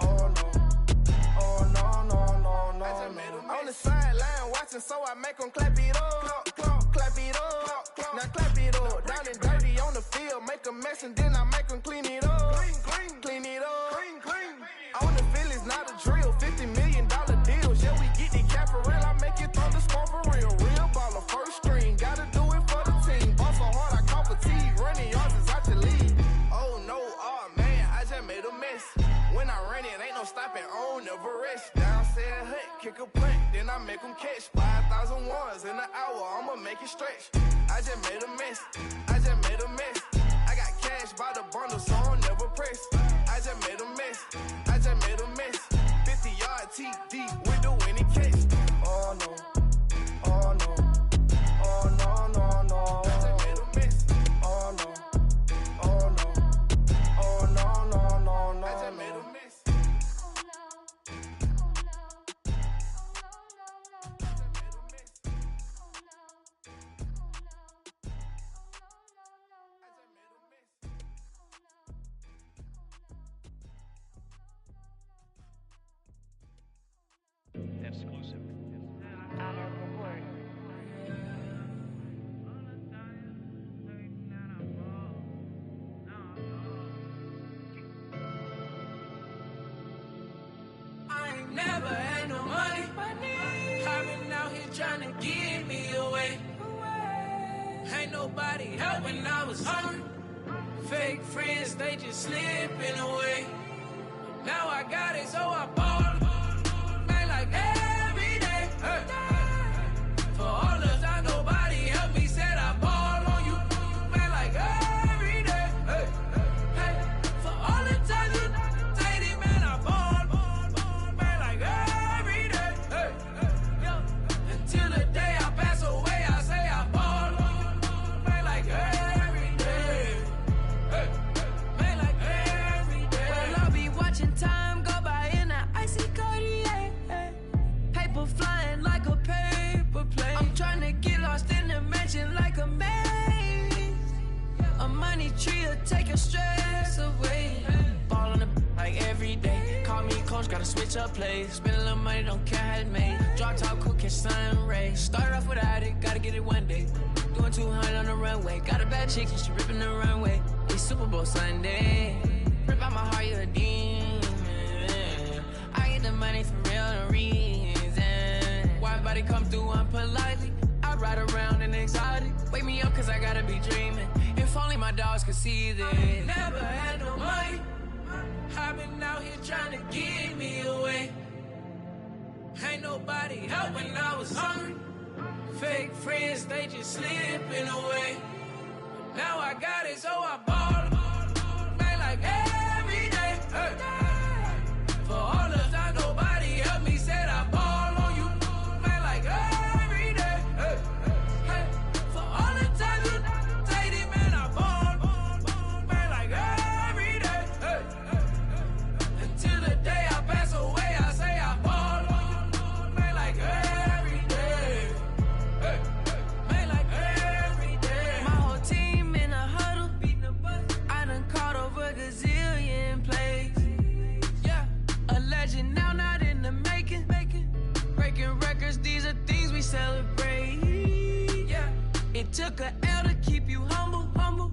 oh no, oh no, no, no, no. I just made a mess. On the sideline watching, so I make them clap it up, clap it up. Now clap it up, down and dirty on the field, make a mess and then I make them clean it up, clean it up. On the field is not a drill, $50 million deals. Yeah, we get the cap for real, I make it thunderstorm for real. Real baller, first string, gotta do it for the team. Ball so hard, I call fatigue, running yards is out your league. Oh no, oh man, I just made a mess. When I run it, ain't no stopping, I don't never rest. Down said hunt, kick a punt, then I make them catch 5,000 7 ones in an hour, I'ma make it stretch. I just made a mess. I just made a mess. I got cash by the bundle, so I'm never pressed. I just made a mess. I just made a mess. 50-yard TD with the winning catch. Oh no. Oh no. Oh no, no, no. I just made a mess. Oh no. Oh no. Oh no, no, no, no. I just made a mess. Exclusive. I ain't never had no money. I've been out here trying to give me away. Ain't nobody help when I was hungry. Fake friends, they just slipping away. Now I got it, so I bought. Like every day, hey. For all the time nobody helped me, said I ball on you, man, like every day, hey. Hey. For all the times you dated it, man, I ball, man, like every day, hey. Until the day I pass away, I say I ball, man, like every day, hey. Man, like every day. Well, I'll be watching time go by in an icy Cartier. Flying like a paper plane. I'm trying to get lost in the mansion like a maze. A money tree will take your stress away. Ball on the like every day. Call me coach, gotta switch up plays. Spend a little money, don't care how it made. Drop top, cool, catch sun rays. Started off without it, gotta get it one day. Doing 200 on the runway. Got a bad chick, she ripping the runway. It's Super Bowl Sunday. Rip out my heart, you a demon. I get the money for real, the reason. Why everybody come through unpolitely? I ride around in exotic. Wake me up cause I gotta be dreaming. If only my dogs could see this. I never had no money. I've been out here trying to give me away. Ain't nobody help when I was hungry. Fake friends, they just slipping away. Now I got it, so I ball. Man, like every day, hey. For all the time nobody helped me, said I ball. Celebrate, yeah. It took a L to keep you humble, humble.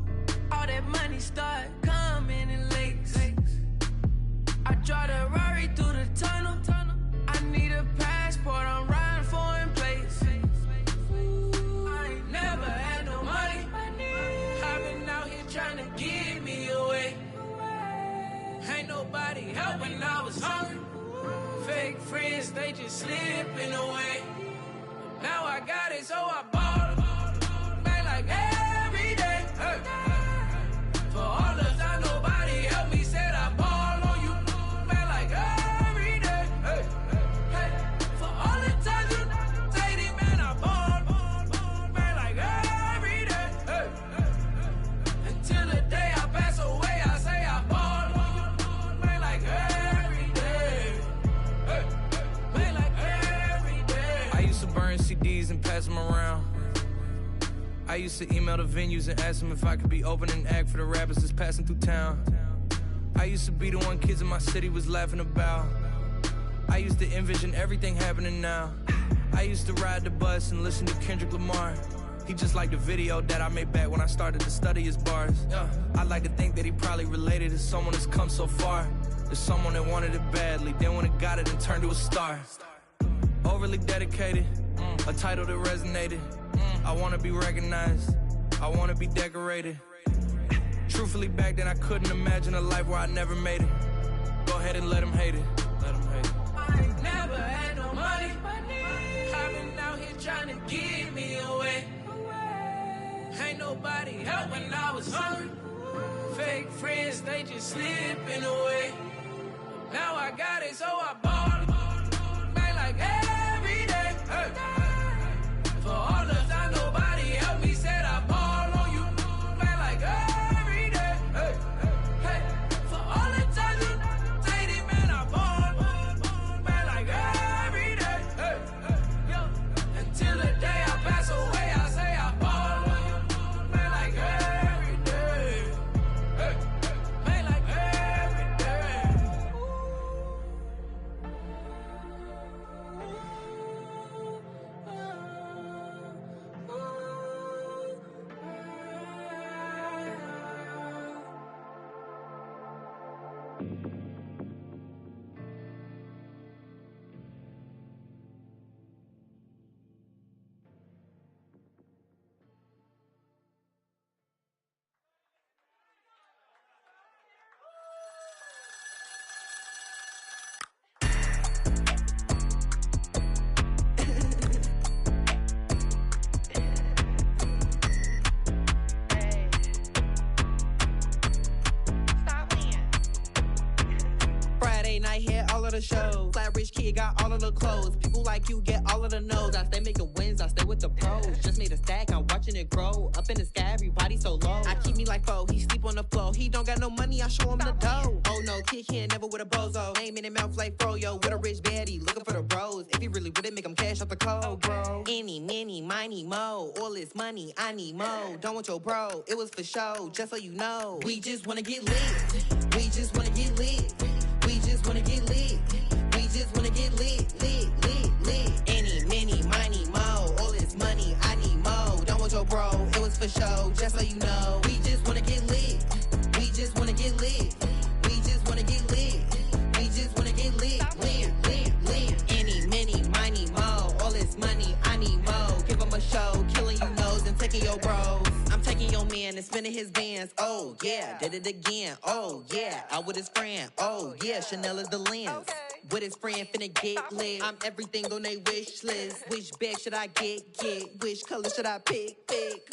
All that money start coming in lakes. I drive the Rari through the tunnel. I need a passport, I'm riding foreign place. I ain't never had no money. I've been out here trying to give me away. Ain't nobody help when I was hungry. Fake friends, they just slipping away. Now I got it, so I ball. Man, like every day, hey. For all the time nobody helped me, said I ball on you. Man, like every day, hey. Hey. For all the times you dated, man, I ball. Man, like every day, hey. Until the day I pass away, I say I ball. Man, like every day, hey. Man, like every day. I used to burn CDs and pass them around. I used to email the venues and ask them if I could be opening act for the rappers that's passing through town. I used to be the one kids in my city was laughing about. I used to envision everything happening now. I used to ride the bus and listen to Kendrick Lamar. He just like the video that I made back when I started to study his bars. I like to think that he probably related to someone that's come so far. There's someone that wanted it badly, then when it got it and turned to a star. Overly dedicated, a title that resonated. I wanna be recognized, I wanna be decorated. Truthfully, back then I couldn't imagine a life where I never made it. Go ahead and let them hate it, let them hate it. I ain't never had no money. I've been out here trying to rest, they just slipping away. Now I got it, so I ball. Man, like every day. Hey. For all the time nobody helped me, said I ball on you. Man, like every day. Hey. Hey. For all the time you take it, man, I ball. Man, like every day. Hey. Yo. Until the day I pass away, I say I ball on you. Man, like every day. Hey. Man, like every day. Friday night here, all of the shows. Flat rich kid got all of the clothes. People like you get all of the no's. I stay making wins, I stay with the pros. Just made a stack, I'm watching it grow. Up in the sky, everybody so low. I keep me like foe, he sleep on the floor. He don't got no money, I show him the dough. Oh no, kid can't never with a bozo. Name in the mouth like Froyo. With a rich baddie, looking for the bros. If he really would it make him cash off the cold, bro. Any, many, miny, mo. All this money, I need mo. Don't want your bro, it was for show, just so you know. We just wanna get lit. We just wanna get lit. We just wanna get lit. We just wanna get lit, lit, lit, lit. Any, many, miny, mo. All this money, I need mo. Don't want your bro, it was for show, just so you know. We just wanna get lit. We just wanna get lit. We just wanna get lit. We just wanna get lit, lit, lit, lit. Any, many, miny, mo. All this money, I need mo. Give him a show, killing you nose and taking your bros. I'm taking your man and spinning his bands. Oh yeah, did it again. Oh yeah, out with his friend. Oh yeah, Chanel is the lens. With his friend finna get lit. I'm everything on they wish list. Which bag should I get? Which color should I pick?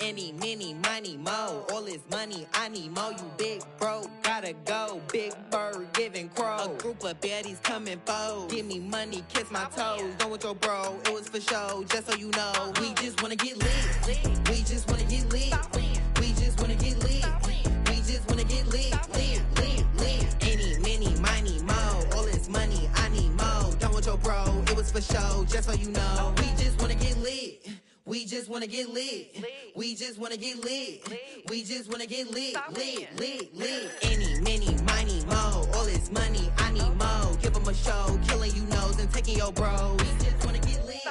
Any, many, miny, mo. All this money, I need mo. You big bro, gotta go. Big bird giving crow. A group of baddies coming foes. Give me money, kiss my toes. Don't want your bro, it was for show, just so you know. We just wanna get lit. We just wanna get lit. We just wanna get lit. We just wanna get lit, lit, lit, lit. Any, many, miny, mo. All this money, I need mo. Don't want your bro, it was for show, just so you know. We just wanna get lit. We just wanna get lit. We just wanna get lit. We just wanna get lit, lit, lit, lit. Any, many, miny, mo. All this money, I need mo. Give him a show, killing you nose and taking your bros. We just wanna get lit.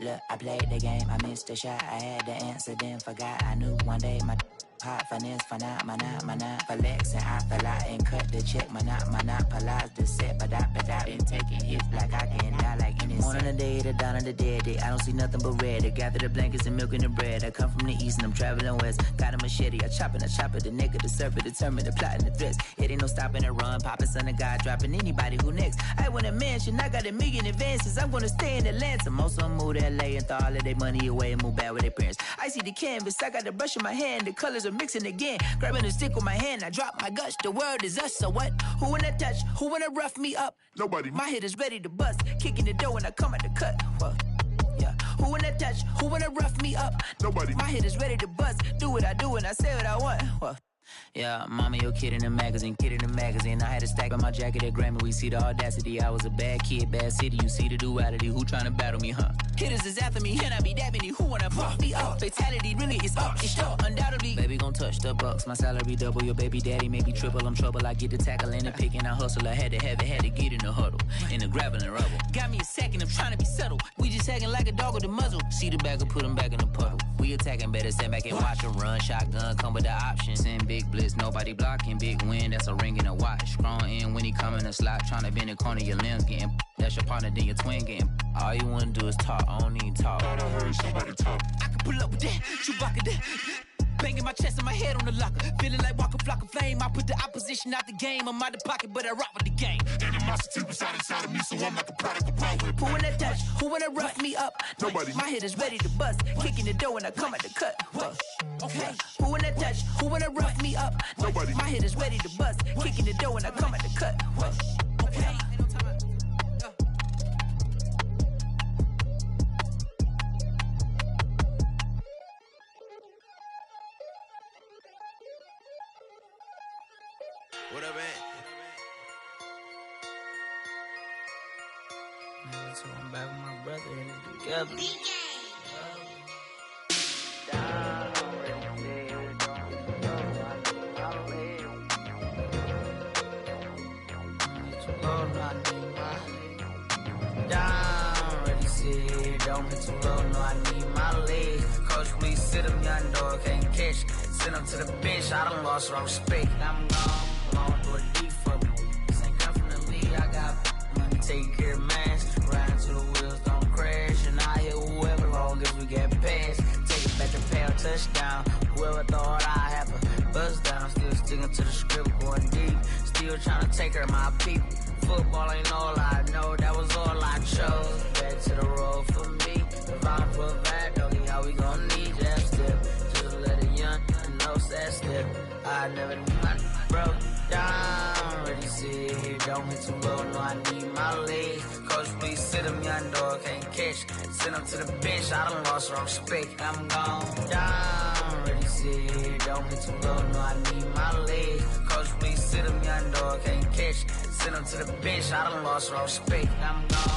Look, I played the game, I missed the shot. I had the answer, then forgot. I knew one day my hot finesse, for not, flex, and I fell out and cut the check. Monopolize the set, but I've been taking hits like I can die like any Morning the day, the dawn of the dead day. I don't see nothing but red. I gather the blankets and milk and the bread. I come from the east and I'm traveling west. Got a machete, I chop it, the neck of the serpent, determined the plot and the threats. It ain't no stopping the run, popping son of God, dropping anybody who next. I want a mansion, I got a million advances. I'm gonna stay in Atlanta. Most of them move to LA and throw all of their money away and move back with their parents. I see the canvas, I got the brush in my hand, the colors are mixing again. Grabbing the stick with my hand, I drop my guts. The world is us, so what? Who wanna touch? Who wanna rough me up? Nobody. My head is ready to bust, kicking the door when I come at the cut. Well, yeah. Who wanna touch? Who wanna rough me up? Nobody. My head is ready to bust. Do what I do and I say what I want. Well, yeah, mama, your kid in the magazine, I had a stack on my jacket at Grammy. We see the audacity. I was a bad kid, bad city. You see the duality. Who tryna battle me, huh? Hitters is after me, can I be that many? Who wanna fuck me up? Fatality really is up, it's sure, undoubtedly. Baby gon' touch the bucks, my salary double. Your baby daddy maybe triple. I'm trouble. I get the tackle and the pick and I hustle. I had to have it, had to get in the huddle, in the gravel and rubble. Got me a second, I'm trying to be subtle. We just acting like a dog with a muzzle. See the bagger, put him back in the puddle. We attacking, better stand back and watch him run. Shotgun come with the option. Send big blitz, nobody blocking. Big win, that's a ring and a watch. Strong in when he come in a slot. Trying to bend the corner, your limbs getting. That's your partner, then your twin getting. All you wanna do is talk, I don't need talk. I heard somebody talk. I can pull up with that, Chewbacca that. Banging my chest and my head on the locker. Feeling like Walker Flock of Flame. fame. I put the opposition out the game. I'm out the pocket, but I rock with the game. Animosity reside inside of me, so I'm not the product of power. Who wanna touch? Who wanna rough me up? Nobody. My head is ready to bust. Kicking the door when I come at the cut. Okay. Who wanna touch? Who wanna rough me up? Nobody. My head is ready to bust. Kicking the door when I come at the cut. Okay. What up, man? So I'm back with my brother and it together. Down, ready, sit. Don't be too low, no, I need my legs. Coach, please sit him, young dog, can't catch. Send him to the bench, I done lost all respect. I'm gone through a deep for me. This ain't come from the league, I got money, take care of mans. Ride till the wheels don't crash. And I hit whoever long as we get past. Take it back to pound, touchdown. Whoever thought I have a buzz down. Still sticking to the script, going deep. Still trying to take care of my people. Football ain't all I know, that was all I chose. Back to the road for me. If I'm for back, doggy, how we gon' need that step? Just let a young know that step. I never knew I broke down. Ready, sit here, don't hit too low, no, I need my legs. Coach, please sit him, young dog, can't catch. Send him to the bench, I done lost all respect. I'm gone down. Ready, sit here, don't hit too low, no, I need my legs. Coach, please sit him, young dog, can't catch. Send him to the bench, I done lost all respect. I'm gone.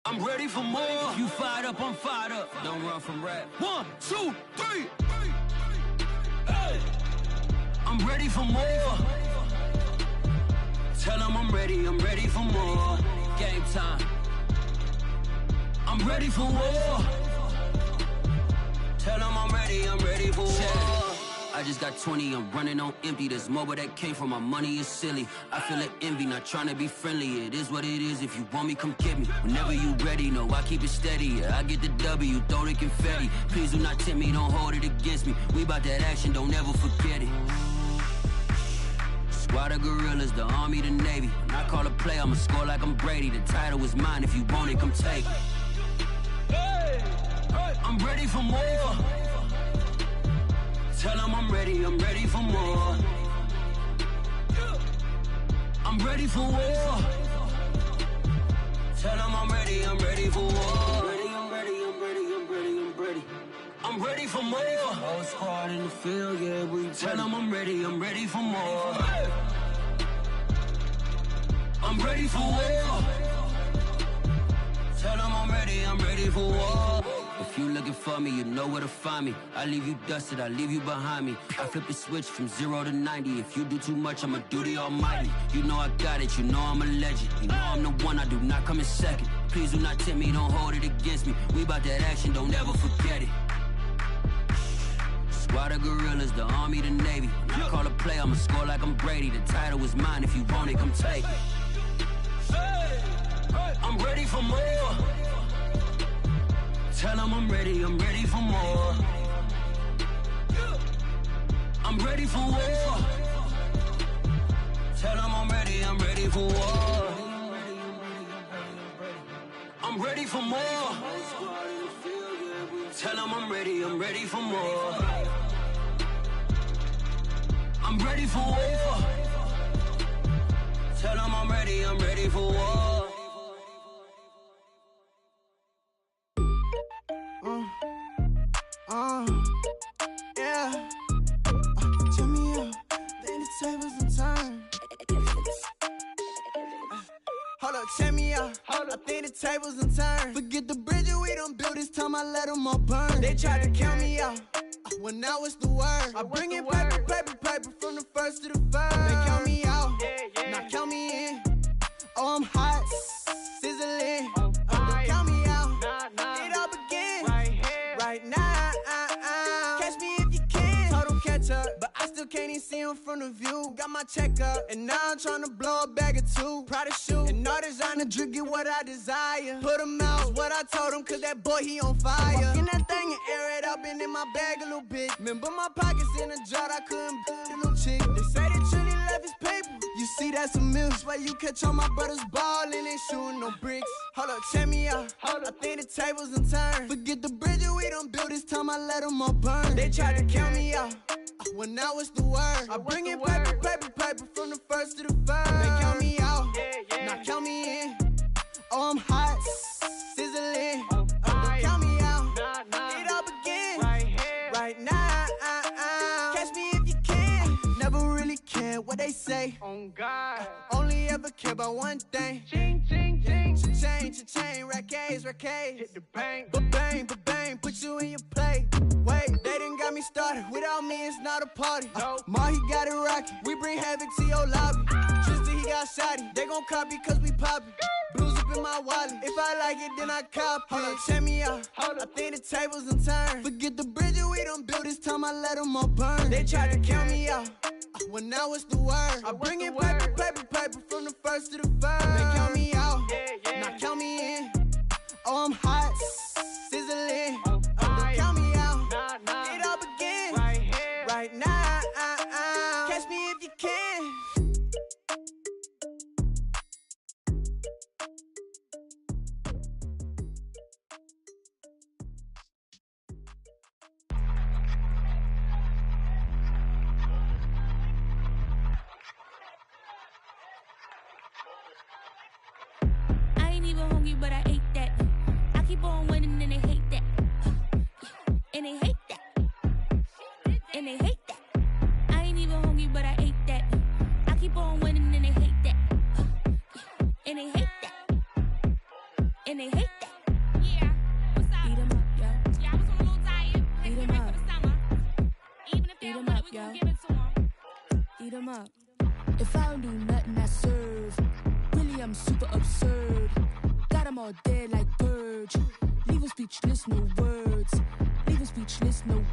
I'm ready for more. You fired up, I'm fired up. Don't run from rap. 1, 2, 3. Hey. I'm ready for more. Tell them I'm ready for more. Game time. I'm ready for war. Tell them I'm ready for war. I just got 20, I'm running on empty. There's more where that came from, my money is silly. I feel it envy, not trying to be friendly. It is what it is, if you want me, come get me. Whenever you ready, no, I keep it steady. Yeah, I get the W, throw the confetti. Please do not tempt me, don't hold it against me. We bout that action, don't ever forget it. Squad of gorillas, the army, the navy. When I call a play, I'ma score like I'm Brady. The title is mine, if you want it, come take it. Hey, I'm ready for more. Tell them I'm ready for more. I'm ready for war. Tell them I'm ready for war. I'm ready for more. Whole squad in the field, yeah, we tell them I'm ready for more. I'm ready for war. Tell them I'm ready for war. If you looking for me, you know where to find me. I leave you dusted, I leave you behind me. I flip the switch from 0 to 90. If you do too much, I'ma do the almighty. You know I got it, you know I'm a legend. You know I'm the one, I do not come in second. Please do not tempt me, don't hold it against me. We bout that action, don't ever forget it. Squad of gorillas, the army, the navy. When I call a play, I'ma score like I'm Brady. The title is mine, if you want it, come take it. I'm ready for more. Tell them I'm ready for more. I'm ready for war. Tell them I'm ready for war. I'm ready for more. Tell them I'm ready for more. I'm ready for war. Tell them I'm ready for war. Yeah. Tell me up, then the tables and turn. Hold up, check me out. I think the tables and turn. Forget the bridge we done built, this time I let them all burn. They tried to count me out, when now it's the word. I bring in paper from the first to the third. They count me out, now count me in. Oh, I'm hot, sizzling. Don't count me out, it all begins right now. Catch me if you can. Total catch up, but I still still can't even see him from the view. Got my check up, and now I'm tryna blow a bag of two. Prada shoe, and all designer drip, get what I desire. Put him out, what I told him, cause that boy, he on fire. Walk in that thing and air it up, and in my bag a little bit. Remember my pockets in a jar, I couldn't the little chick. They say that Trini left his paper. You see, that's a miss. Why you catch all my brothers ballin', ain't shooting no bricks. Hold up, check me out. I think the tables done turned. Forget the bridge we done built, this time I let them all burn. They tried to count me out, when now it's the word. I bring in paper, paper, paper, from the first to the third. They count me out, now count me in. Oh, I'm hot, sizzling. Don't count me out, it all begin right now. Catch me if you can. Never really care what they say. On God, only ever care about one thing. Ching, ching, ching. Cha-ching, rack-A's. Hit the bank, ba-bang, put you in your play. Wait, they done got me started. Without me, it's not a party. Ma, he got it rockin'. We bring havoc to your lobby. Tristan, he got shotty. They gon' copy cause we poppin'. Blues up in my wallet. If I like it, then I cop it. Hold up, check me out. I think the tables done turned. Forget the bridge we done built, this time I let them all burn. They tried to count me out, well now it's the word. I bring in paper, paper, paper, from the first to the third. They count me out, now count me in. Oh, I'm hot, sizzling. Don't count me out, it all begin right now. Catch me if you can. I ain't even hungry, but I ate that. I keep on winning and they hate that. And they hate that. And they hate that. I ain't even hungry, but I ate that. I keep on winning and they hate that. And they hate that. And they hate that. Yeah, what's up? Eat 'em up, yo. Yeah, I was a little tired. Eat 'em up. For the summer. Even if they don't want it, we gon' give it to 'em. Eat 'em up. If I don't do nothing, I serve. Really, I'm super absurd. Got 'em all dead like Purge. Leave 'em speechless, no words. Leave 'em speechless, no.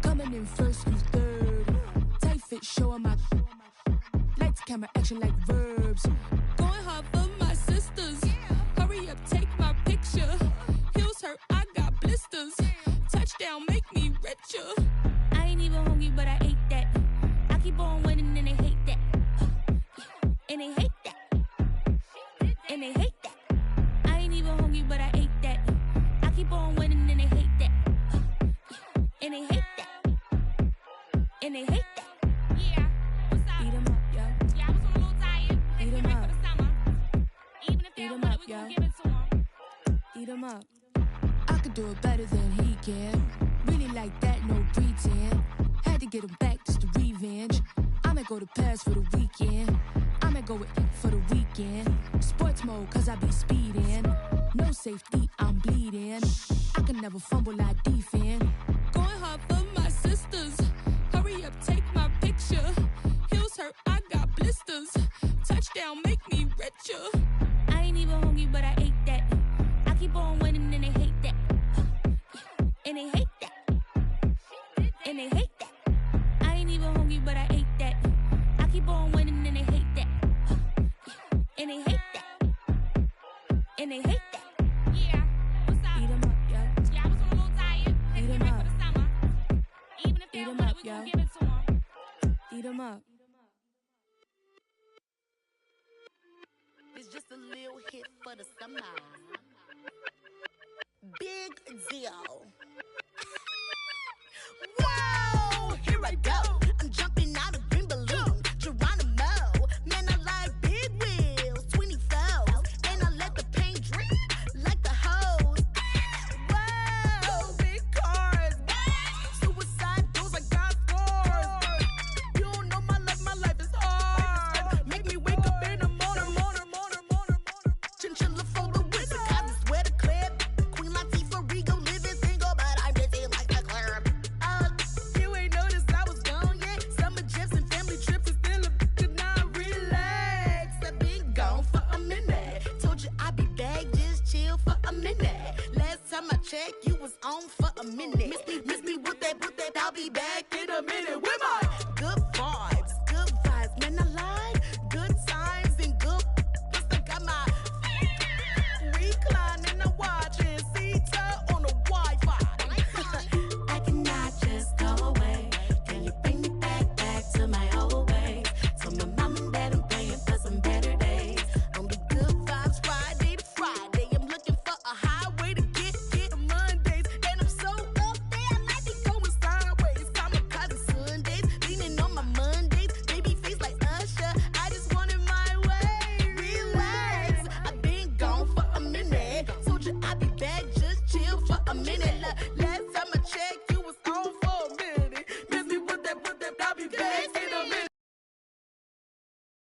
Coming in first, who's third? Tight fit, showing my. Lights, camera, action like verbs. Going hard for my sisters. Hurry up, take my picture. Heels hurt, I got blisters. Touchdown, make me richer. I ain't even hungry, but I ate that. I keep on winning and they hate that. And they hate that. And they hate that. I ain't even hungry, but I ate that. I keep on winning and they hate that. And they hate that. And they hate that. Yeah, what's up? Eat 'em up, yo. Yeah, I was a little tired. Eat 'em up. For the summer. Even if they don't want it, we gon' give it to 'em. Eat 'em up. I could do it better than he can. Really like that, no pretend. Had to get him back, just a revenge. I'ma go to Paris for the weekend. I'ma go with for the weekend. Sports mode, cause I be speeding. No safety, I'm bleeding. I can never fumble, I defend. Going hard for my sisters. Hurry up, take my picture. Heels hurt, I got blisters. Touchdown, make me richer. I ain't even hungry, but I ate that. I keep on winning and they hate that. And they hate that. And they hate that. I ain't even hungry, but I ate that. I keep on winning and they hate that. And they hate that. And they hate that. Yeah, what's up? Eat 'em up, yo. Yeah, I was a little tired. Eat 'em up. For the summer. Even if they Eat don't 'em want up, it, we yo. gon' give it to 'em. Eat 'em up. It's just a little hit for the summer. Big deal. Whoa, here I go.